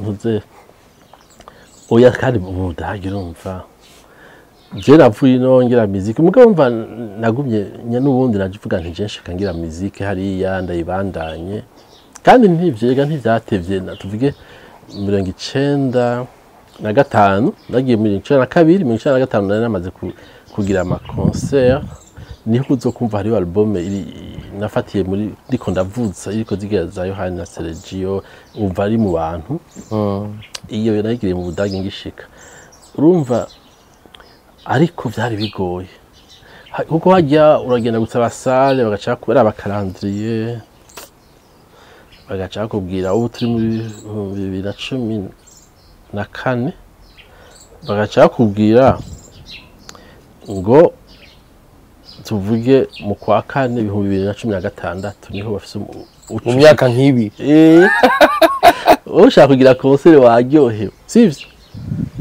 ntuze oya kandi mu budagi urumva je navuye nongera muziki mugabo umva nagumye n'ubundi navuga nti je nshaka ngira muziki hariya ndayibandanye kandi ntivyega ntivyatevye tuvuge 1995 nagiye muri 1995 nari namaze kugira ama concert niho uzokumva hariyo album nafatiye muri ndiko ndavuza iriko zigira za Yohani na Sergio umva ari mu bantu iyo nagiriye mu budagi ngishika urumva ariko byari bigoye kuko hajya uragenda gusaba sale bagaca kubera abakalendrier bagaca kubwira ubu turi muri 2014 bagaca kubwira ngo tuvuge mu kwa kane 2016 niho bafise mu myaka nk'ibi ushaka kugira concert waryohewe sivyo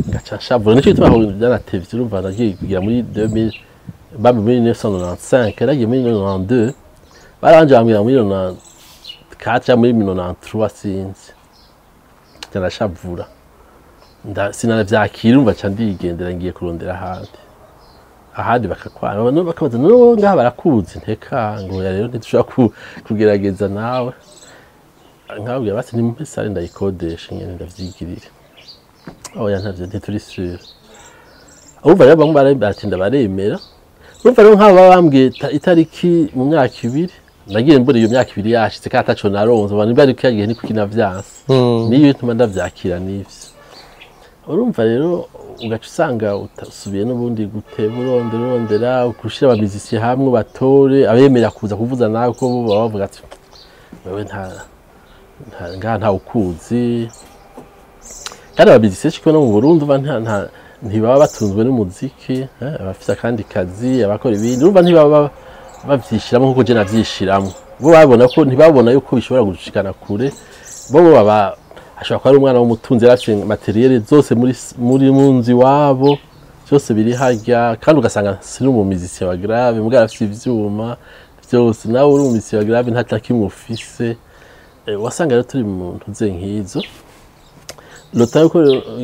gaca shavura nicyo gituma aho byaratevye urumva nagiye kugira muri 2000 babu muri 1995 yaragiye muri 1992 baranje bambwira muri 1994 muri 1993 sinzi cyarashavura sinanavyakira urumva ca ndigendera ngiye kurondera ahandi bakakwana abantu bakabaza no ngaha barakuzi nteka ngo ya rero ntitushaka kugerageza nawe nkabwira bati ni mpesare ndayikodesha nyene ndavyigirira oya ntavyo ntituri sure urumva rero bamwe baratinda baremera urumva rero nk'aba bambwiye itariki mu myaka 2 nagiye mbura iyo myaka 2 yashitse kandi ataco naronze abantu bari kyagiye ni kuki navyanse niyo bituma ndavyakira n'ivyo urumva rero ugaca usanga utasubiye n'ubundi guteba urondera ukushira abamizisi hamwe batore abemera kuza kuvuza nawe ko bo bavuga ati wewe nta ukuzi kandi abamizisi cyo no mu Burundi ntibaba batunzwe n'umuziki abafite kandi kazi abakora ibindi urumva ntibaba bavyishiramo nkuko je navyishiramo bo babona ko ntibabona yuko bishobora gushikana kure bo baba ashobora kuba ari umwana w'umutunzi yarafite materiel zose muri munzi wabo byose biri harya kandi ugasanga si n'umumiziki wa grave mugara afite ivyuma byose nawe uri umumiziki wa grave ntatakimwe ufise wasanga rero turi mu ntuze nkizo lota yuko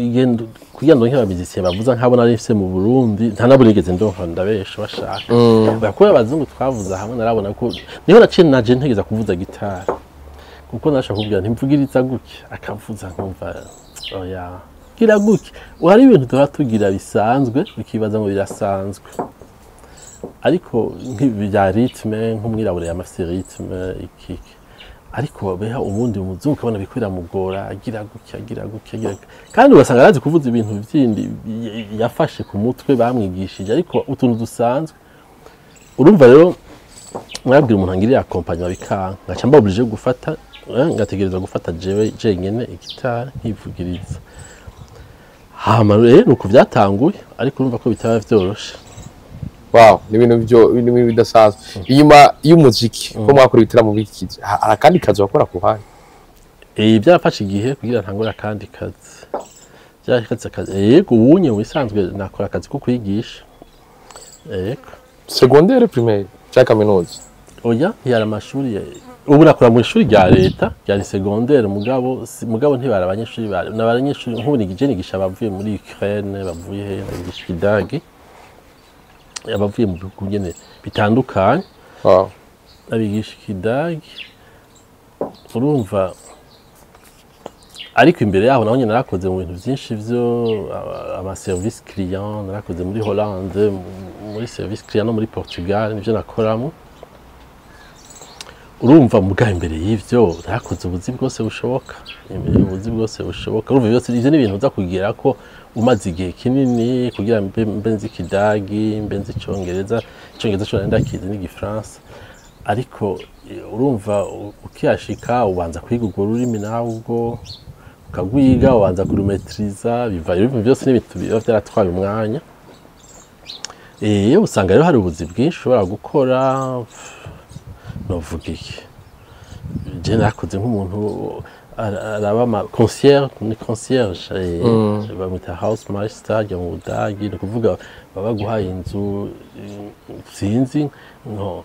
igendo kugira ngo nk'abamiziki bavuza nkabona ari ifise mu Burundi nta nabo nigeze ndonka ndabesha bashaka bakora abazungu twavuza hamwe narabona ko niho naciye naje ntegeza kuvuza gitari kuko nashaka kubwira ntimvugiriza gutya akavuza nkumva oya gira gutya uhari ibintu duha tugira bisanzwe ukibaza ngo birasanzwe ariko nk'ibya ritme nk'umwirabure y'amafise ritme ikiki ariko beha umundi umuzungu kabona bikwira mugora agira gutya kandi ugasanga arazi kuvuza ibintu byindi yafashe ku mutwe bamwigishije ariko utuntu dusanzwe urumva rero mwabwira umuntu angirira accompagnement bikanga ngaca mbabuje gufata ngategereza gufata jewe jenyene igitari nkivugiriza hama rero nuko byatanguye ariko urumva ko bitaba vyoroshe wow ni ibintu bidasanzwe inyuma y'umuziki ko mwakora ibitaramo bikize arakandi kazi wakora ku handi byafashe igihe kugira ntangura kandi kazi byakaze akazi yego ubunye wisanzwe nakora akazi ko kwigisha yego secondaire primaire cyangwa kaminuza oya yari amashuri ubu nakora mu ishuri rya leta ryari secondaire mugabo ntibara abanyeshuri n'abanyeshuri nk'ubunigije nigisha bavuye muri Ukraine bavuye nigisha Kidagi abavuye mu bihugu nyene bitandukanye abigisha Kidagi urumva ariko imbere yaho naho nyene narakoze mu bintu byinshi byo ama service client narakoze muri Hollande muri service client no muri Portugal nivyo nakoramo urumva muga imbere y'ivyo narakoze ubuzi bwose bushoboka urumva byose ivyo ni ibintu uza kugira ko umaze igihe kinini kugira mbenzi Kidagi mbenzi Icongereza cyo ndakizi n'Igifaransa ariko urumva ukiyashika ubanza kwiga urwo rurimi nawe ubwo ukagwiga ubanza kurumetriza biva ibintu byose n'ibintu biba byaratwaye umwanya usanga rero hari ubuzi bwinshi ushobora gukora novuga iki je nakoze nk'umuntu araba concierge bamwita house master mu Budagi ni kuvuga baba guhaye inzu sinzi no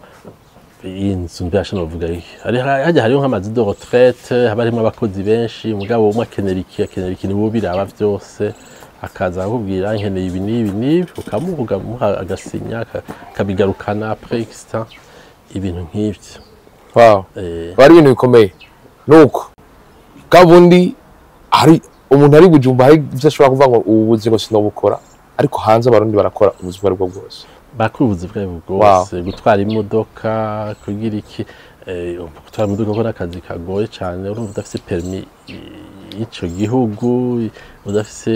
inzu mbasha novuga hariho nk'amazi de retraite haba harimo abakozi benshi mugabo umwe akenera iki nibo biraba byose akaza akubwira nkeneye ibi n'ibi ukamuvuga muha agasinya kabigarukana après extant ibintu nk'ivyo bari ibintu bikomeye nuko kabundi hari umuntu ari Bujumba hari ivyo ashobora kuvuga ngo ubuzi ngo sinobukora ariko hanze abarundi barakora ubuzima aribwo bwose bakuru ubuzima bwose gutwara imodoka kugira iki gutwara imodoka ko nakazi kagoye cyane urumva udafise permis ico gihugu udafise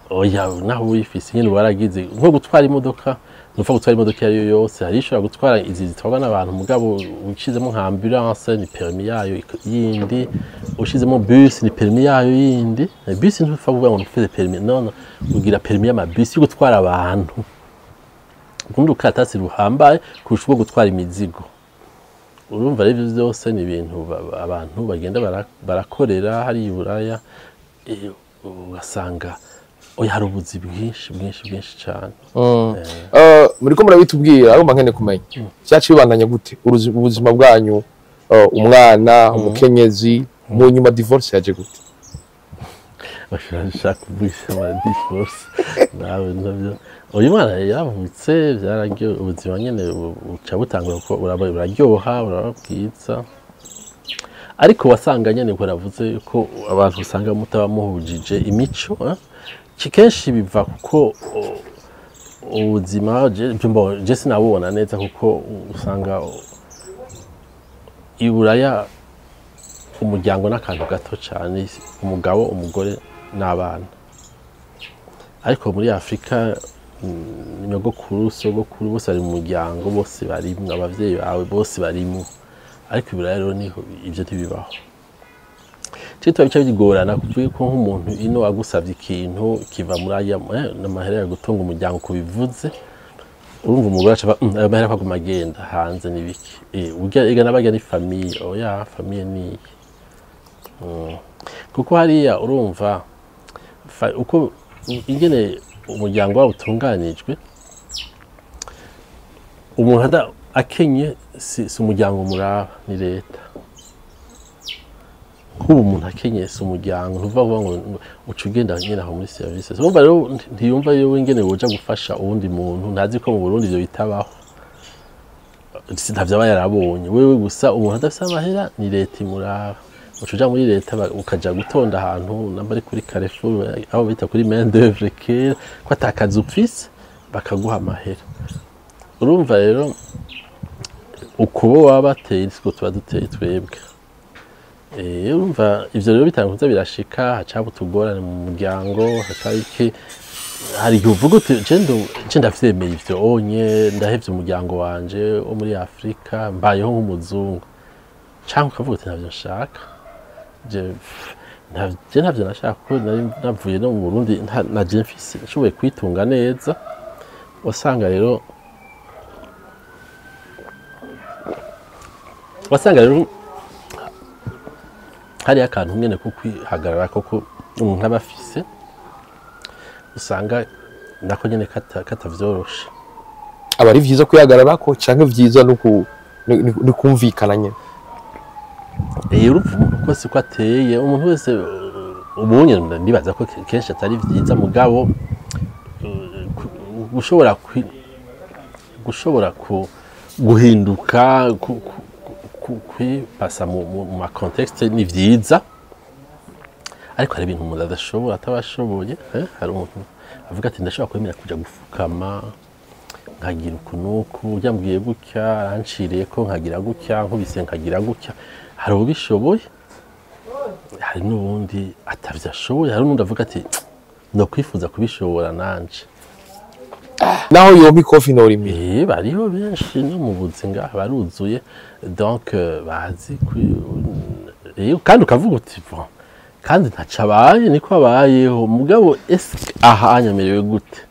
oya naho wifise nyine waragize nko gutwara imodoka nufa gutwara imodoka yari yose hari ishobora gutwara izi zitwarwa n'abantu mugabo ucizemo nka ambulance ni permis yayo yindi ushizemo bus ni permis yayo yindi bus ntufa kuvuga ngo ufite permis non ugira permis y'amabus yo gutwara abantu ubundi ukatasi ruhambaye kurusha ubwo gutwara imizigo urumva rero byose ni ibintu abantu bagenda barakorera hari iburaya ugasanga oya hari ubuzi bwinshi cyane muri ko murabitubwira ariko nkene kumenya cyaci bibandanya gute ubuzima bwanyu umwana umukenyezi mu nyuma divorce yaje gute bashaka kuvuga divorce nawe nabyo uyu mwana yavutse byaragiye ubuzima nyene buca butangura ko buraryoha burabwiza ariko wasanga nyene ko navuze ko abantu usanga mutaba muhujije imico kenshi biva kuko ubuzima je sinabubona neza kuko usanga iburaya umuryango n'akantu gato cyane, umugabo umugore n'abana. Ariko muri Afrika nyogokuru sogokuru bose ari mu muryango, bose barimwe, abavyeyi bawe bose barimwe. Ariko iburaya rero niho ivyo ntibibaho. Cyo bica bigorana kuvuga ko nk'umuntu ino agusavye ikintu kiva muri aya n'amahera yo gutunga umuryango kubivuze, urumva umugore aca ayo mahera akaguma agenda hanze n'ibiki. Ega n'abajya ni famille, oya famille ni kuko hariya urumva uko ingene umuryango wabo utunganijwe, umuntu akenye si umuryango muraba, ni leta. Kuba umuntu akenye si umuryango, ntuvuga ngo uca ugenda nyine aho muri service. Urumva rero ntiyumva yewe ingene woja gufasha uwundi muntu, ntazi ko mu Burundi ivyo bitabaho, ntavyo aba yarabonye. Wewe gusa umuntu adafise amahera ni leta imuraba, uca muri leta ukaja gutonda ahantu namba ari kuri Carrefour aho bita kuri main d'œuvre kera ko atakaza ufise bakaguha amahera. Urumva rero ukubo waba bateye siko tuba duteye twebwe. Urumva ivyo rero bitanguza birashika, hacaba utugorane mu muryango, hacaba iki, hari igihe uvuga uti je ndavyemeye ivyo onye, ndahevye umuryango wanje wo muri Afrika, mbayeho nk'umuzungu, canke ukavuga uti ntavyo nshaka. Je ntavyo nashaka kuko nari navuye no mu Burundi naje mfise nshoboye kwitunga neza. Wasanga rero hari akantu nyene ko kwihagarara koko umuntu aba afise, usanga nako nyene katavyoroshe. Aba ari vyiza kwihagarara ko canke vyiza no kumvikana nyene. Urumva umuntu kose ko ateye, umuntu wese ubunye ndibaza ko kenshi atari vyiza, mugabo gushobora guhinduka kwipasa mu ma contexte ni vyiza. Ariko hari ibintu umuntu adashobora atabashoboye. Hari umuntu avuga ati ndashobora kwemera kuja gufukama nkagira ukunuku, yambwiye gutya aranciriye ko nkagira gutya, nkubise nkagira gutya. Hari ubishoboye, hari n'ubundi atavyashoboye, hari n'undi avuga ati no kwifuza kubishobora nanje. Naho yombi kofi norimi. Bariho benshi no mu buzinga baruzuye, donc bazi kandi ukavuga uti bon, kandi ntacabaye niko abayeho, mugabo aha anyamerewe gute,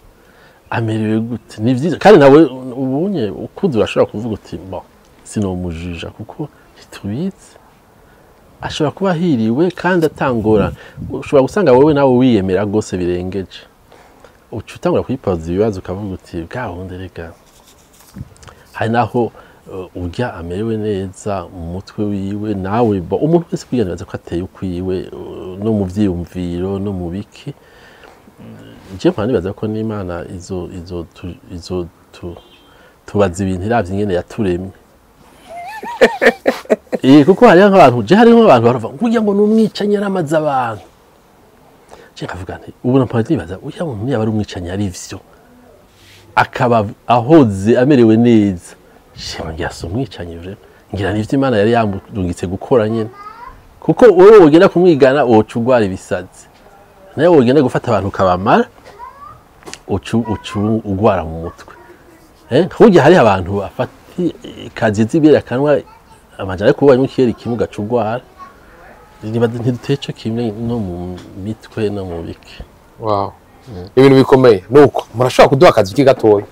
amerewe gute, ni vyiza. Kandi nawe ubunye ukuze urashobora kuvuga uti bon sinomujija kuko ntitubizi, ashobora kuba hiriwe kandi atangora. Ushobora gusanga wowe nawe wiyemera gose birengeje, uca utangura kwipaza ibibazo ukavuga uti gahunda rega. Hari naho urya amerewe neza mu mutwe wiwe, nawe umuntu wese kwiganiriza ko ateye ukwiwe no mu vyiyumviro no mu biki. Je mpani baza ko n'Imana izo tubaza ibintu iravye ingene yaturemye. Kuko hari nk'abantu baravuga kugira ngo n'umwicanyi yaramaze abantu. Je kavuga nti ubu nampandi nibaza uya muntu yaba ari umwicanyi ari ivyo, akaba ahoze amerewe neza. Je ngira so umwicanyi vre, ngira n'ivyo Imana yari yamurungitse gukora nyene. Kuko wowe wogenda kumwigana woca ugwara ibisazi, nawe wogenda gufata abantu kabamara ugwara mu mutwe. Nk'ugiye hari abantu bafata kazi zibera kanwa amajana ariko ubaye mukiyeri kimwe gacugwara. Ntidutece kimwe no mu mitwe no mu biki. Wow. Ibintu bikomeye nuko murashobora kuduha akazi ki gatoya.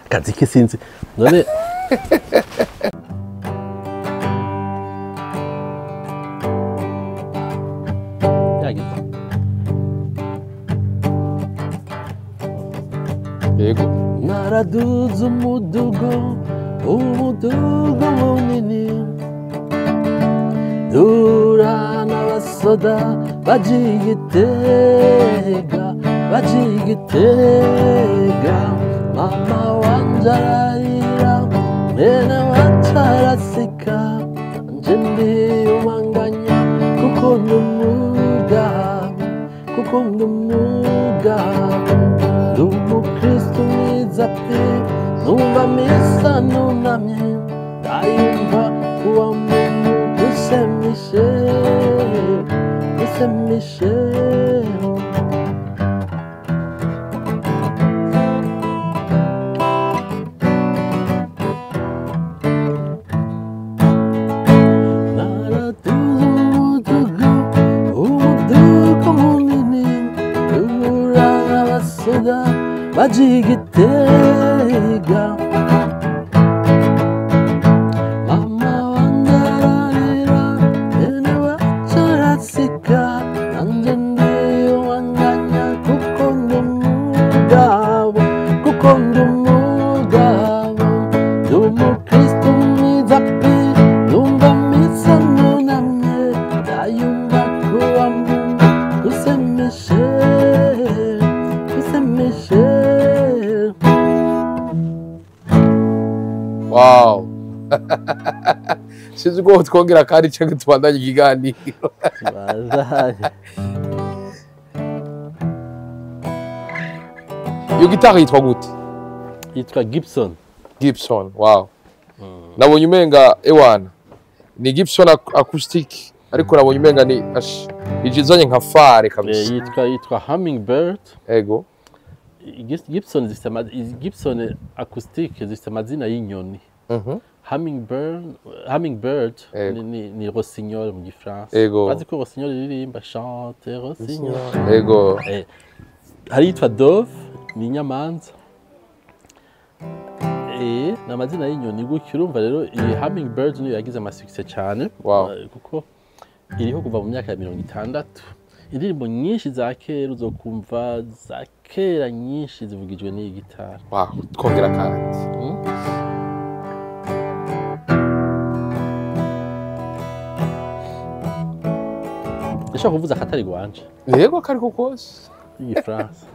Akazi ki sinzi none Yego. Naraduze umudugo munini, dura n'abasoda bagiye igitega, mama wanje ararira, mwene wacu araseka, nje ndiyumanganya kuko ndumuga, ndi umukristu mwiza pe, numva misa nunamye, ndayumva kuwa muntu usemishe usemishe Bajigitega mama wandarira ene wacharasika nanje ndiyo wanganya kuko ndumugabo ndumukristo mwiza pe numva misa nunamye ndayumva kuwa muntu usemishe usemishe. Wow. Sinzi ko twongera kandi cyangwa tubandanye ikiganiro. Iyo gitari yitwa gute? Yitwa Gibson. Gibson, wow. Nabonye umenga ewana. Ni Gibson acoustic ariko nabonye umenga ni ijizanye nka fare kabisa. Yitwa Hummingbird. Ego. Gibson acoustic zifite amazina y'inyoni. Hummingbird ni rossignol mu gifaransa. Bazi ko rossignol iririmba chante rossignol. Ego. Hari yitwa Dove ni inyamanza. Ni amazina y'inyoni gutyo urumva rero iyi Hummingbird niyo yagize amasuccess cyane kuko iriho kuva mu myaka ya 60. Indirimbo nyinshi za kera uzokumva za kera nyinshi zivugijwe n'iyi gitari. Wow, twongera kandi. Ndashaka kuvuza akatari gwanje. Yego kariko kose. Iyi France.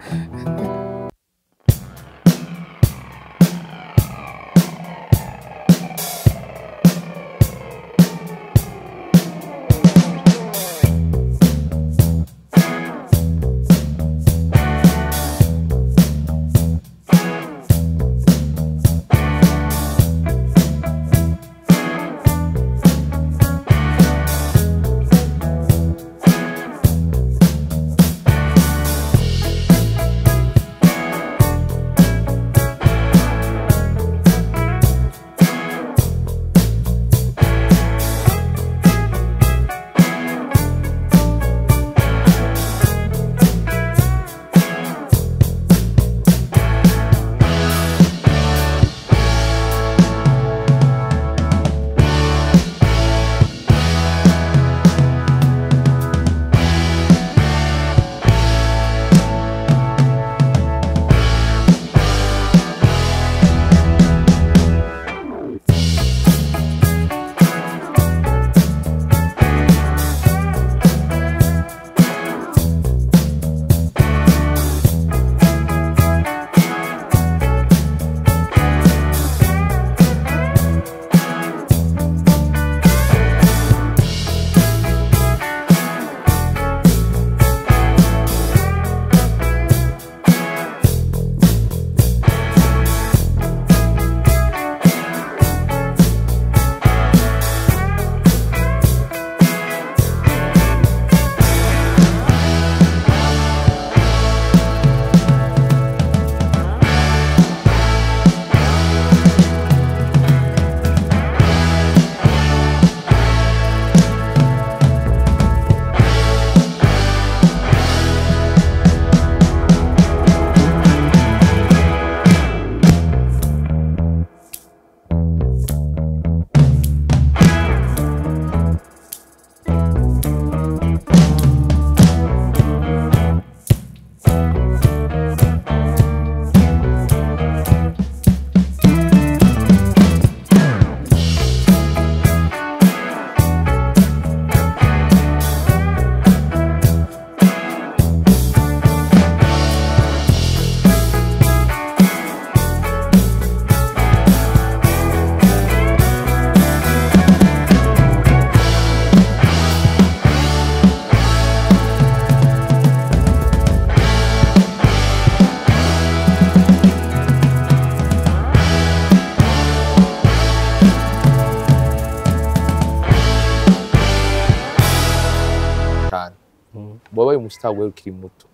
wabaye umustar wewe ukiri muto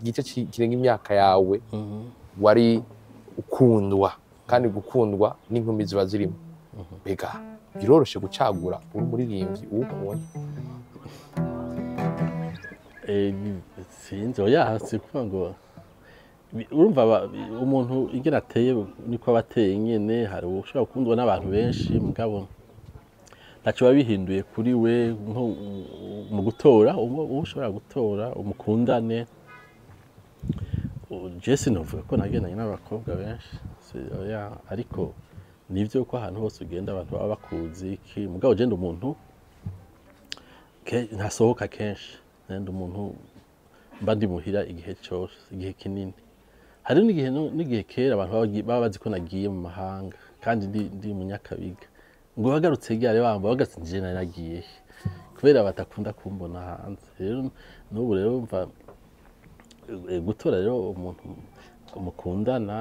igice kirenga imyaka yawe wari ukundwa kandi gukundwa n'inkumi ziba zirimo bega biroroshe gucagura uri umuririmbyi uwukunda sinzi oya sikuvuga ngo urumva umuntu ingene ateye niko abateye nyene hari ushobora gukundwa n'abantu benshi mugabo ntacyo babihinduye kuri we nko mu gutora ushobora gutora umukundane Jesse novuga ko nagendanye n'abakobwa benshi ariko nivyo ko ahantu hose ugenda abantu baba bakuzi ki mugabo je ndi umuntu ntasohoka kenshi ndi umuntu mba ndi muhira igihe cyose igihe kinini hari n'igihe kera abantu baba bazi ko nagiye mu mahanga kandi ndi munyakabiga ngo bagarutse ryari bamba bagatsinje naragiye kubera batakunda kumbona hanze rero n'ubu rero mva gutora rero umuntu umukundana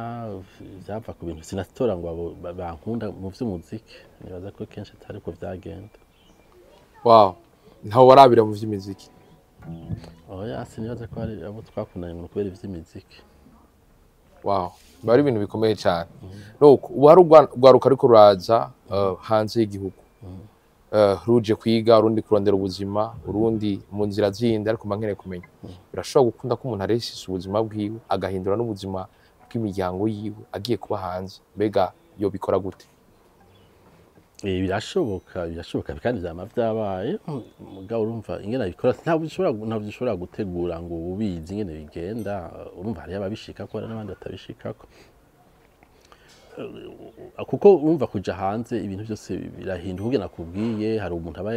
byava ku bintu sinatora ngo bankunda mu by'umuziki nibaza ko kenshi atari ko byagenda wow ntaho warabira mu by'imiziki oya sinibaza ko hari abo twakundanye mu kubera iby'imiziki wow bari ibintu bikomeye cyane nuko wari ugwaruka ariko ruraza hanze y'igihugu ruje kwiga urundi kurondera ubuzima urundi mu nzira zindi ariko mankeneye kumenya birashobora gukunda ko umuntu areshisha ubuzima bwiwe agahindura n'ubuzima bw'imiryango yiwe agiye kuba hanze mbega yo bikora gute birashoboka kandi byama byabaye mugabo urumva ingene bikora ntabwo ushobora gutegura ngo ubizi ingene bigenda urumva hari ababishika ko n'abandi batabishikako kuko urumva kuja hanze ibintu byose birahinduka kugira nakubwiye hari umuntu aba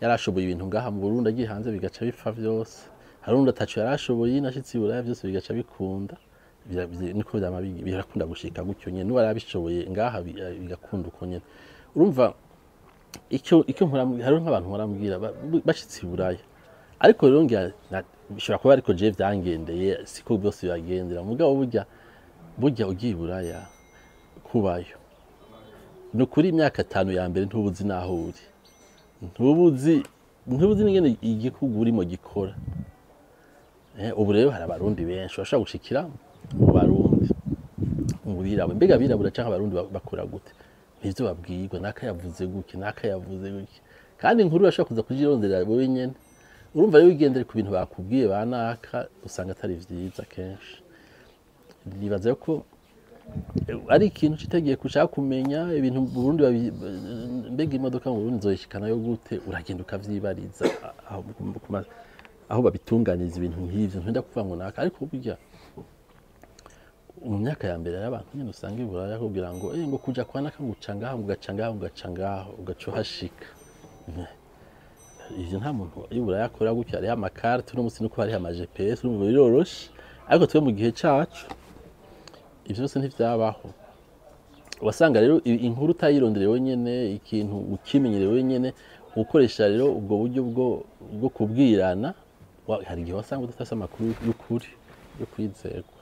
yarashoboye ibintu ngaha mu Burundi agiye hanze bigaca bipfa byose hari undi atacu yarashoboye nashitsi buraya byose bigaca bikunda niko byama birakunda gushika gutyo nyene n'uwari abishoboye ngaha bigakunda uko nyene urumva icyo hari nk'abantu barambwira bashitsi buraya ariko rero bishobora kuba ariko je byangendeye siko byose byagendera mugabo burya ugiye buraya kubayo no kuri imyaka 5 ya mbere ntubuzi naho uri ntubuzi n'ingene igikugu urimo gikora ubu rero hari abarundi benshi bashaka gushikira mu barundi mu birabo mbega birabura cyangwa abarundi bakora gute nivyo babwirwa nakayavuze guke kandi inkuru bashaka kuza kujirondera bo nyene urumva rero ugendere ku bintu bakubwiye banaka usanga atari vyiza kenshi nibaza ko ari ikintu kitagiye kushaka kumenya ibintu Burundi mbega imodoka mu Burundi zoyishikana yo gute uragenda ukavyibariza aho babitunganiza ibintu nk'ivyo ntenda kuvuga ngo naka ariko burya mu myaka ya mbere y'abantu nyine usanga iburaya kugira ngo ngo kuja kwa naka ngaho ugacuhashika ivyo nta muntu iburaya akora gutya ari amakarte no musi nuko hari ama GPS urumva biroroshe ariko twe mu gihe cacu ivyo byose ntivyabaho wasanga rero inkuru utayironderewe nyene ikintu ukimenyerewe nyene ukoresha rero ubwo buryo bwo kubwirana hari igihe wasanga udafite amakuru y'ukuri yo kwizerwa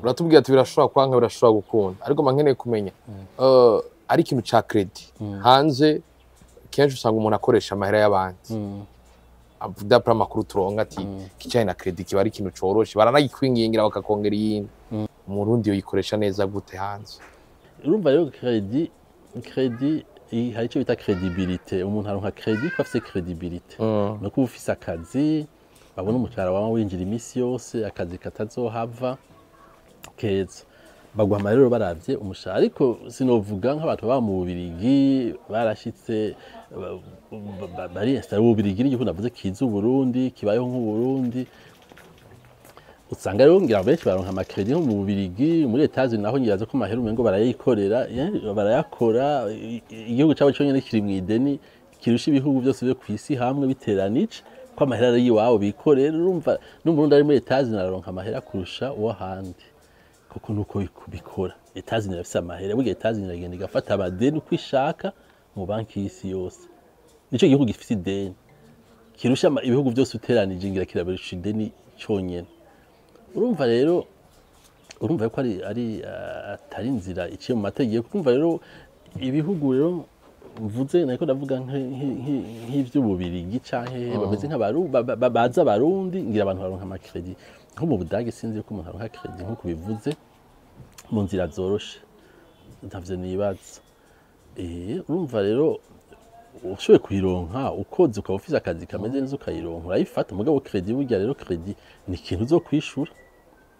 uratubwira ati birashobora kwanga birashobora gukunda ariko mankeneye kumenya ari ikintu ca credit hanze kenshi usanga umuntu akoresha amahera y'abandi avuga pra makuru turonga ati kicaye na credit kiba ari ikintu coroshe baranayikwingingira bakakongera iyindi umurundi yo yikoresha neza gute hanze urumva rero credit hari icyo bita credibilité umuntu aronka credit ko afise credibilité no kuba ufise akazi babona umucara wawe winjira imisi yose akazi katazohava keza baguha rero baravye umushahara ariko sinovuga nk'abantu baba mu Bubirigi barashitse bari installé mu Bubirigi n'igihugu navuze kiza Burundi kibayeho nk'u Burundi usanga rero ngira benshi baronka amakredi nko mu Bubirigi muri Etats-Unis naho nyibaza ko mahera umengo barayikorera barayakora igihugu cyabo cyo nyene kiri mu ideni kirusha ibihugu byose byo kwisi hamwe biteranije ko amahera ari iwabo bikorera urumva n'umurundi ari muri Etats-Unis aronka amahera kurusha uwo handi kuko nuko bikora Etats-Unis afise amahera buge Etats-Unis agenda igafata abadeni uko ishaka mu banki y'isi yose nico gihugu gifise ideni kirusha ibihugu byose uteranije ngira kirabirusha ideni cyonyene urumva rero ko ari atari inzira iciye mu mategeko kumva rero ibihugu rero mvuze nako ndavuga nk'ivy'ububirigi canke bameze baza abarundi ngira abantu baronka amakredi nko mu Budage sinzi ko umuntu aronka kredi nko kubivuze mu nzira zoroshe ntavyo nibaza urumva rero ushoboye kuyironka ukoze ukaba ufise akazi kameze neza ukayironka urayifata mugabo kredi burya rero kredi ni ikintu uzokwishura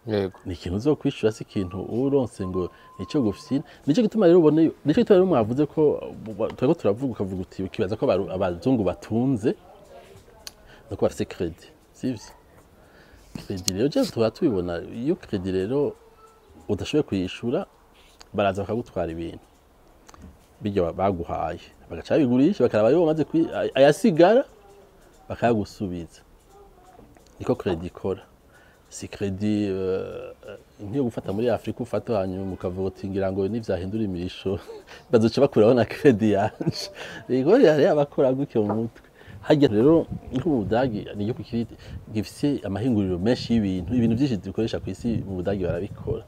yego ni ikintu uzokwishura si ikintu uronse ngo nico gufyina nico gituma rero ubone nico gituma rero mwavuze ko turiko turavuga ukavuga uti ukibaza ko abazungu batunze nuko bafise kredi sivyo kredi rero je tuba tubibona iyo kredi rero udashoboye kuyishura baraza bakagutwara ibintu bijya baguhaye bagaca bigurisha bakaraba yo bamaze ayasigara bakayagusubiza niko kredi ikora si kredi nkiyo gufata muri Afrika ufata hanyuma ukavuga uti ngira ngo nivyahindura imirisho bazoca bakuraho na kredi yanje ego yari abakora gutyo mu mutwe hajya rero nko mu Budagi ni yo kukirite gifise amahinguriro menshi ibintu byinshi dukoresha ku isi mu Budagi barabikora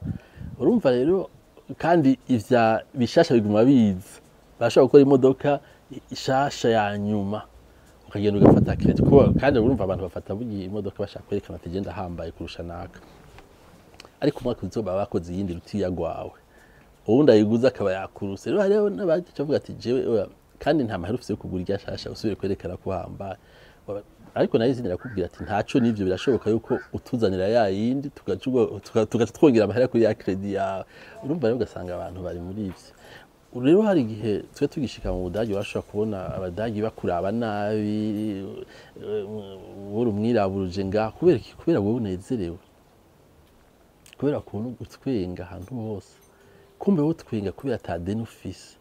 urumva rero kandi ivya bishasha biguma biza bashaka gukora imodoka ishasha ya nyuma ukagenda ugafata kredi ko kandi urumva abantu bafata bugiye imodoka bashaka kwerekana ati genda hambaye kurusha naka ariko umwaka uzoba bakoze yindi rutiya gwawe ubundi ayiguza akaba yakuruse rero hariho n'abagiye bavuga ati jewe kandi nta mahera ufise yo kugura irya shasha usubire kwerekana ko hambaye ariko nayo izindi rakubwira ati ntaco nivyo birashoboka yuko utuzanira ya yindi tugatwongera amahera kuri ya kredi ya urumva rero ugasanga abantu bari muri ivyo rero hari igihe twe tugishika mu Budage bashobora kubona abadagi bakuraba nabi wuri umwiraburuje nga kubera wowe unezerewe kubera kuntu utwenga ahantu hose kumbe wowe utwenga kubera atadeni ufise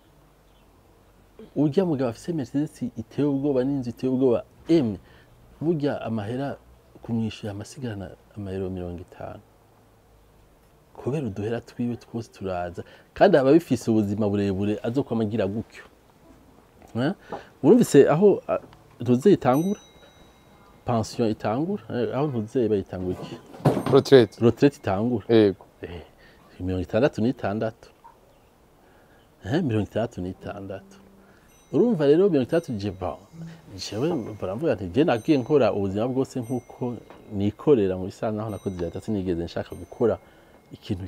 urya mugabo afise Mercedes iteye ubwoba n'inzu iteye ubwoba burya amahera kumwishyura amasigarana amayero 50 kubera uduhera twiwe twose turaza kandi aba bifise ubuzima burebure azokwamagira gutyo urumvise aho tuze itangura pension itangura aho tuze bayitangura iki retraite itangura yego 66 66 urumva rero 63 jewe baramvuga ati je nagiye nkora ubuzima bwose nkuko nikorera mu bisana naho nakoze leta sinigeze nshaka gukora ikintu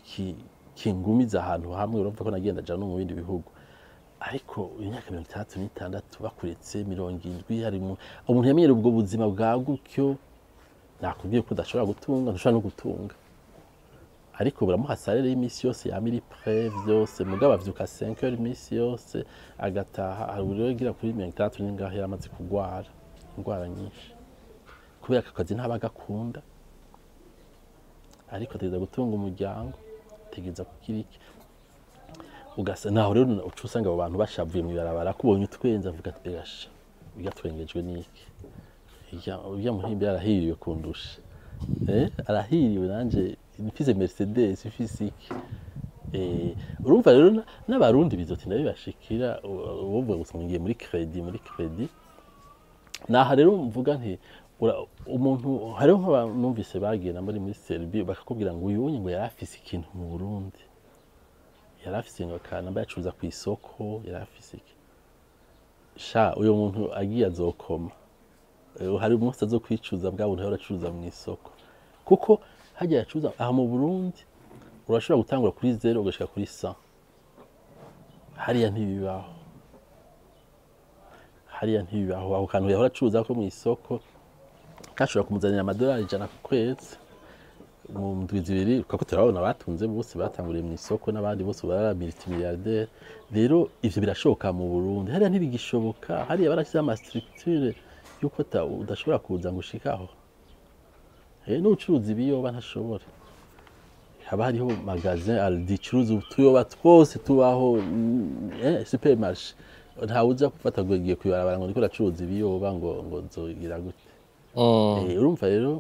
kingumiza ahantu hamwe urumva ko nagenda ja no mu bindi bihugu ariko imyaka 66 bakuretse 70 hari umuntu yamenyera ubwo buzima bwa gutyo nakubwiye ko udashobora gutunga ntushobora no gutunga ariko buramuha salary y'imisi yose ya miri pré byose mugabo avyuka 5 heures imisi yose agataha arugira kuri 63 n'ingahe yaramaze kugwara ingwara nyinshi kubera akazi ntabagakunda ariko tegeza gutunga umuryango tegeza kukiriki ugasa naho rero ucusanga abo bantu bashavuye mu barabara kubonye utwenza avuga ati begasha bigatwengejwe niki ijya muhimbi yarahiriwe kundusha arahiriwe nanje nifise Mercedes ifise iki urumva rero n'abarundi bizotinda bibashikira uvuga gusangiye muri credit naha rero mvuga nti umuntu hariho nk'abantu numvise bagiye nambari muri Serbia bakakubwira ngo uyu ngo yarafise ikintu mu Burundi yarafise ngo kanamba yacuruza ku isoko yarafise iki sha uyo muntu agiye azokoma hari umunsi azokwicuza bwa buntu yaracuruza mu isoko kuko hajya yacuruza aha mu Burundi urashobora gutangura kuri 0 ugashika kuri 100 hariya ntibibaho aho kantu yahora acuruza ko mu isoko kashobora kumuzanira amadolari 100 ku kwezi mu ndwi zibiri kuko turabona batunze bose batanguriye mu isoko n'abandi bose barara multimilliardaire rero ivyo birashoboka mu Burundi hariya ntibigishoboka hariya barashyize ama structure yuko udashobora kuza ngo ushikaho n'ubucuruzi ibiyoba ntashobora haba hariho magasin aldicuruza utuyoba twose tubaho supermarché ntawe uza gufata ngo giye kubarabara ngo ndiko racuruza ibiyoba ngo nzogira gute urumva rero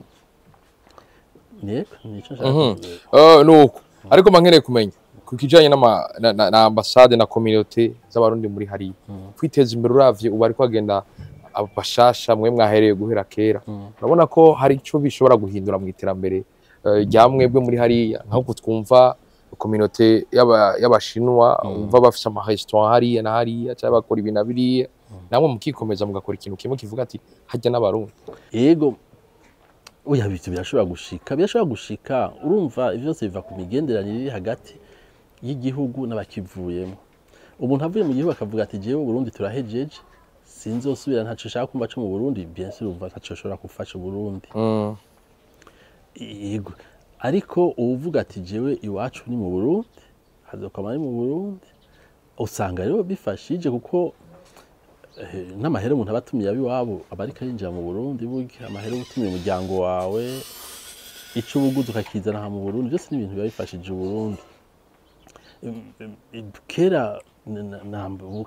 nico nshaka nuko ariko mankeneye kumenya kukijanye na ambassade na communauté z'abarundi muri hari kwiteza imbere uravye ubu ariko agenda abashasha mwe mwahereye guhera kera urabona ko hari ico bishobora guhindura mu iterambere rya mwebwe muri hariya nko twumva communauté y'abashinwa umva bafite ama restaurant hariya na hariya cyangwa bakora ibintu biriya namwe mukikomeza mugakora ikintu kimwe kivuga ati hajya n'abarundi yego oya bitu birashobora gushika urumva ivyo byose biva ku migenderanire iri hagati y'igihugu n'abakivuyemo umuntu avuye mu gihugu akavuga ati jewe Burundi turahejeje sinzosubira ntaco shaka kumva cyo mu Burundi bien sûr umva ntaco shobora gufasha Burundi yego ariko uvuga ati jewe iwacu ni mu Burundi hazokama ari mu Burundi usanga rero bifashije kuko n'amahera umuntu abatumiye abiwabo abarika yinjira mu Burundi bugi amahera utumiye umuryango wawe ico ubuguzi ukakizana mu Burundi byose ni ibintu bifashije Burundi kera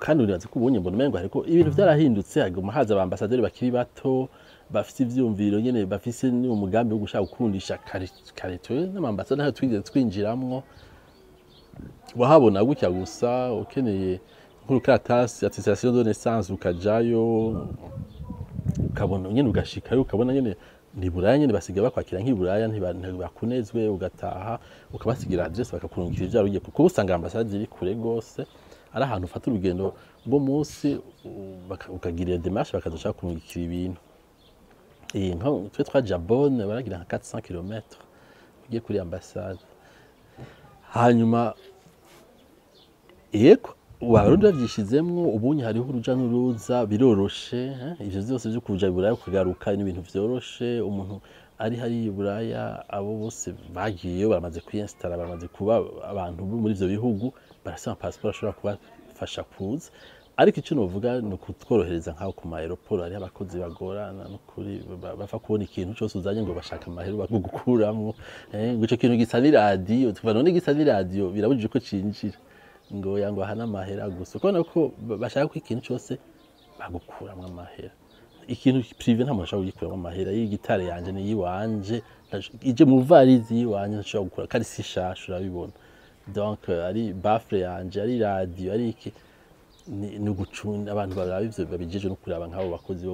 kandi urazi ko ubunye mbona umengo ariko ibintu byarahindutse haguma haza abambasaderi bakiri bato bafite ivyumviro nyene bafise ni umugambi wo gushaka gukundisha karetwe n'amambasaderi naho twigeze twinjiramwo wahabona gutya gusa ukeneye nk'urukaratasi attestation de naissance ukajayo ukabona nyene ugashikayo ukabona nyene ni buraya nyene basigaye bakwakira nk'iburaya ntibakunezwe ugataha ukabasigira adresse bakakurungikira ivyo ugiye kuko usanga ambassade iri kure gose ari ahantu ufata urugendo rwo munsi ukagira démarche bakazoshaka kurungikira ibintu nko twe twaja Bonn baragira nka 400 km ugiye kuri ambassade hanyuma yego Warundi bavyishizemwo ubunye hariho uruja n'uruza biroroshe ivyo byose byo kuja iburaya ukagaruka n'ibintu vyoroshe umuntu ari hari iburaya abo bose bagiye baramaze kwinstara baramaze kuba abantu muri ivyo bihugu barasaba passport ashobora kubafasha kuza ariko icyo novuga ni ukutworohereza nkaho ku aeroport ari abakozi bagorana no kuri bafa kubona ikintu cyose uzanye ngo bashaka amahera bagukuramwo ngo ico kintu gisa ni radio tuva none gisa ni radio birabujije ko cinjira ngo yango hana amahera gusa ukona ko bashaka ko ikintu cyose bagukuramwo amahera ikintu privé nta muntu ashaka kugikuramo amahera y'igitare yanje ni yiwanje ije mu varizi yiwanje nshaka gukura kandi si shasha urabibona donc ari baffle yanje ari radio ari iki ni gucunda abantu baraba ivyo babijeje no kuraba nk'abo bakozi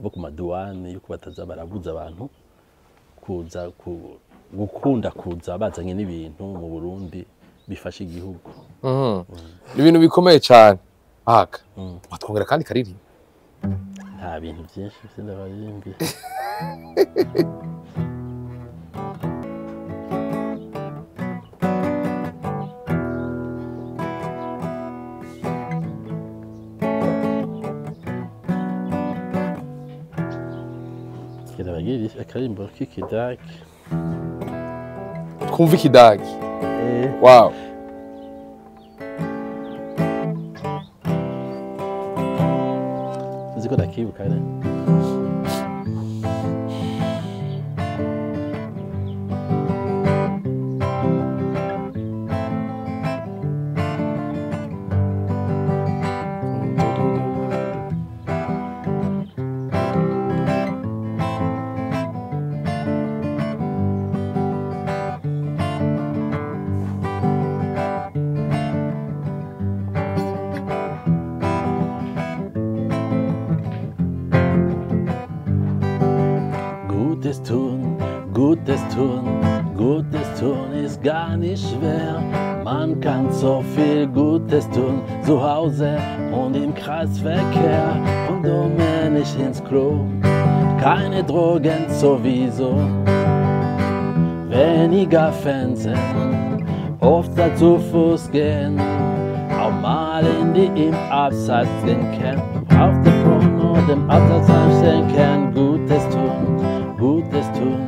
bo ku maduwane yuko bataza barabuza abantu kuza gukunda kuza bazanye n'ibintu mu Burundi bifasha igihugu ibintu bikomeye cyane Bahaga watwongera kandi kariri nta bintu byinshi sindabarimbi kera bagiri akarimbo k'ikidaki twumva ikidaki wow ziko dakibuka rero Gutes tun ist gar nicht schwer. Man kann so viel Gutes tun, zu Hause und im Kreisverkehr. Und nicht ins Klo, keine Drogen sowieso. Weniger Fernsehen, oft zu Fuß gehen. Auch mal in die im Abseits denken. Auf der Front und im Abseits denken. Gutes tun, Gutes tun.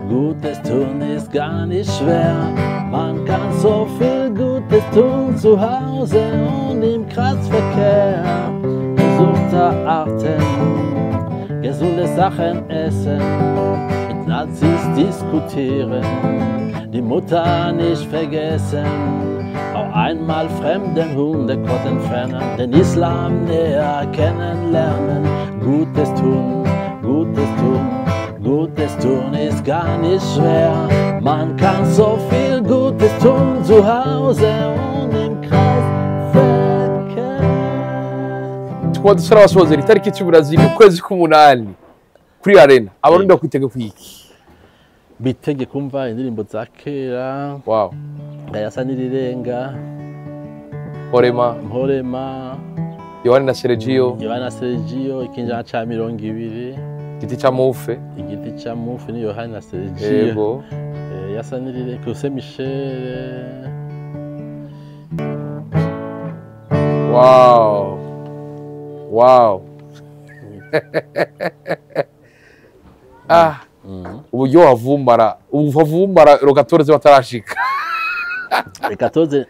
Gutes tun ist gar nicht schwer. Man kann so viel Gutes tun zu Hause und im Kreisverkehr. Gesunde Arten, gesunde Sachen essen, mit Nazis diskutieren, die Mutter nicht vergessen. Auch einmal fremden Hundekot entfernen, den Islam näher kennenlernen. Gutes tun, Gutes tun. Gutes tun ist gar nicht schwer. Man kann so viel Gutes tun zu Hause und im Kreisverkehr. tukaba dusara abasohozera itariki cy'Uburazili ukwezi k'umunani kuri arena abarundi bakwitega kwiki bitege kumva indirimbo za kera Wow. yasa n'irirenga Mporema Yohani na Sergio ikinjana ca 200 igiti ca mufe ni Yohani na Sergio yego yasa n'irirenga Kuse Michel. Wow. Uburyo wavumbara rogatoreze batarashika. Rogatoreze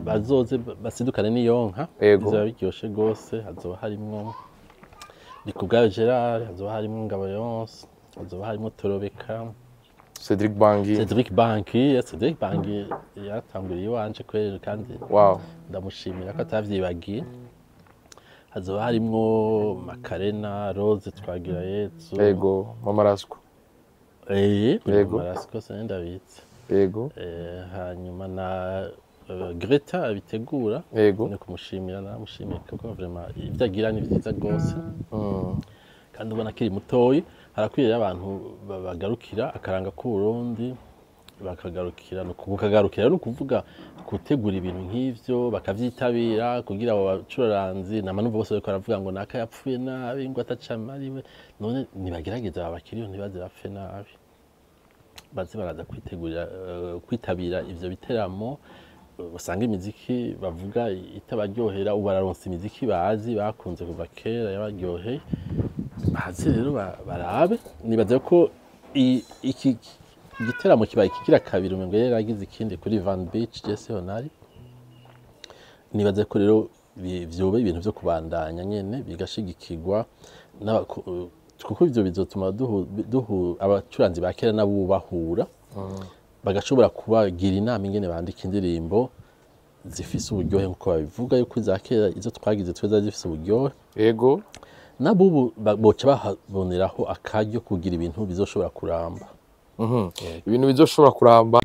bazoze basidukane n'iyonka. Yego. Bizaba biryoshe gose, hazoba harimwo Ndikubwayo Gerard, hazoba harimwo Ngabo Yonse, hazoba harimwo Torobeka, Cedric Bangi yaratanguriye iwanje kwera kandi ndamushimira ko atavyibagiye. Hazoba harimwo Makarena, Rose Twagirayezu. Yego, Mama Rasco. Mama Rasco sendabitse. Yego. Hanyuma na Greta abitegura. Yego. Ni kumushimira namushimiye kuko vraiment ivyo agira ni vyiza gose. Kandi ubona kiri mutoyi harakwiriye abantu bagarukira akaranga ku Burundi bakagarukira no kuvuga gutegura ibintu nk'ivyo bakavyitabira kugira abo bacuraranzi namanumva bose bariko baravuga ngo naka yapfuye nabi ngo atacamariwe none nibagerageza abakiriyo ntibaze bapfe nabi bazi baraza kwitabira ivyo biteramo usanga imiziki bavuga itabaryohera ubararonsa imiziki bazi bakunze kuva kera yabaryoheye bazi rero barabe nibaze ko iki igiteramo kibaye kigira kabiri umengo yaragize ikindi kuri Van Beach Jesse Honari nibaze ko rero vyoba ibintu vyo kubandanya nyene bigashigikirwa kuko ivyo bizotuma abacuranzi ba kera nabo bahura bagashobora kubagira inama ingene bandika indirimbo zifise uburyohe nkuko babivuga yuko za kera izo twagize tweza zifise uburyohe. Yego. Nabo boca bahaboneraho akaryo kugira ibintu bizoshobora kuramba. Ibintu bizoshobora kuramba.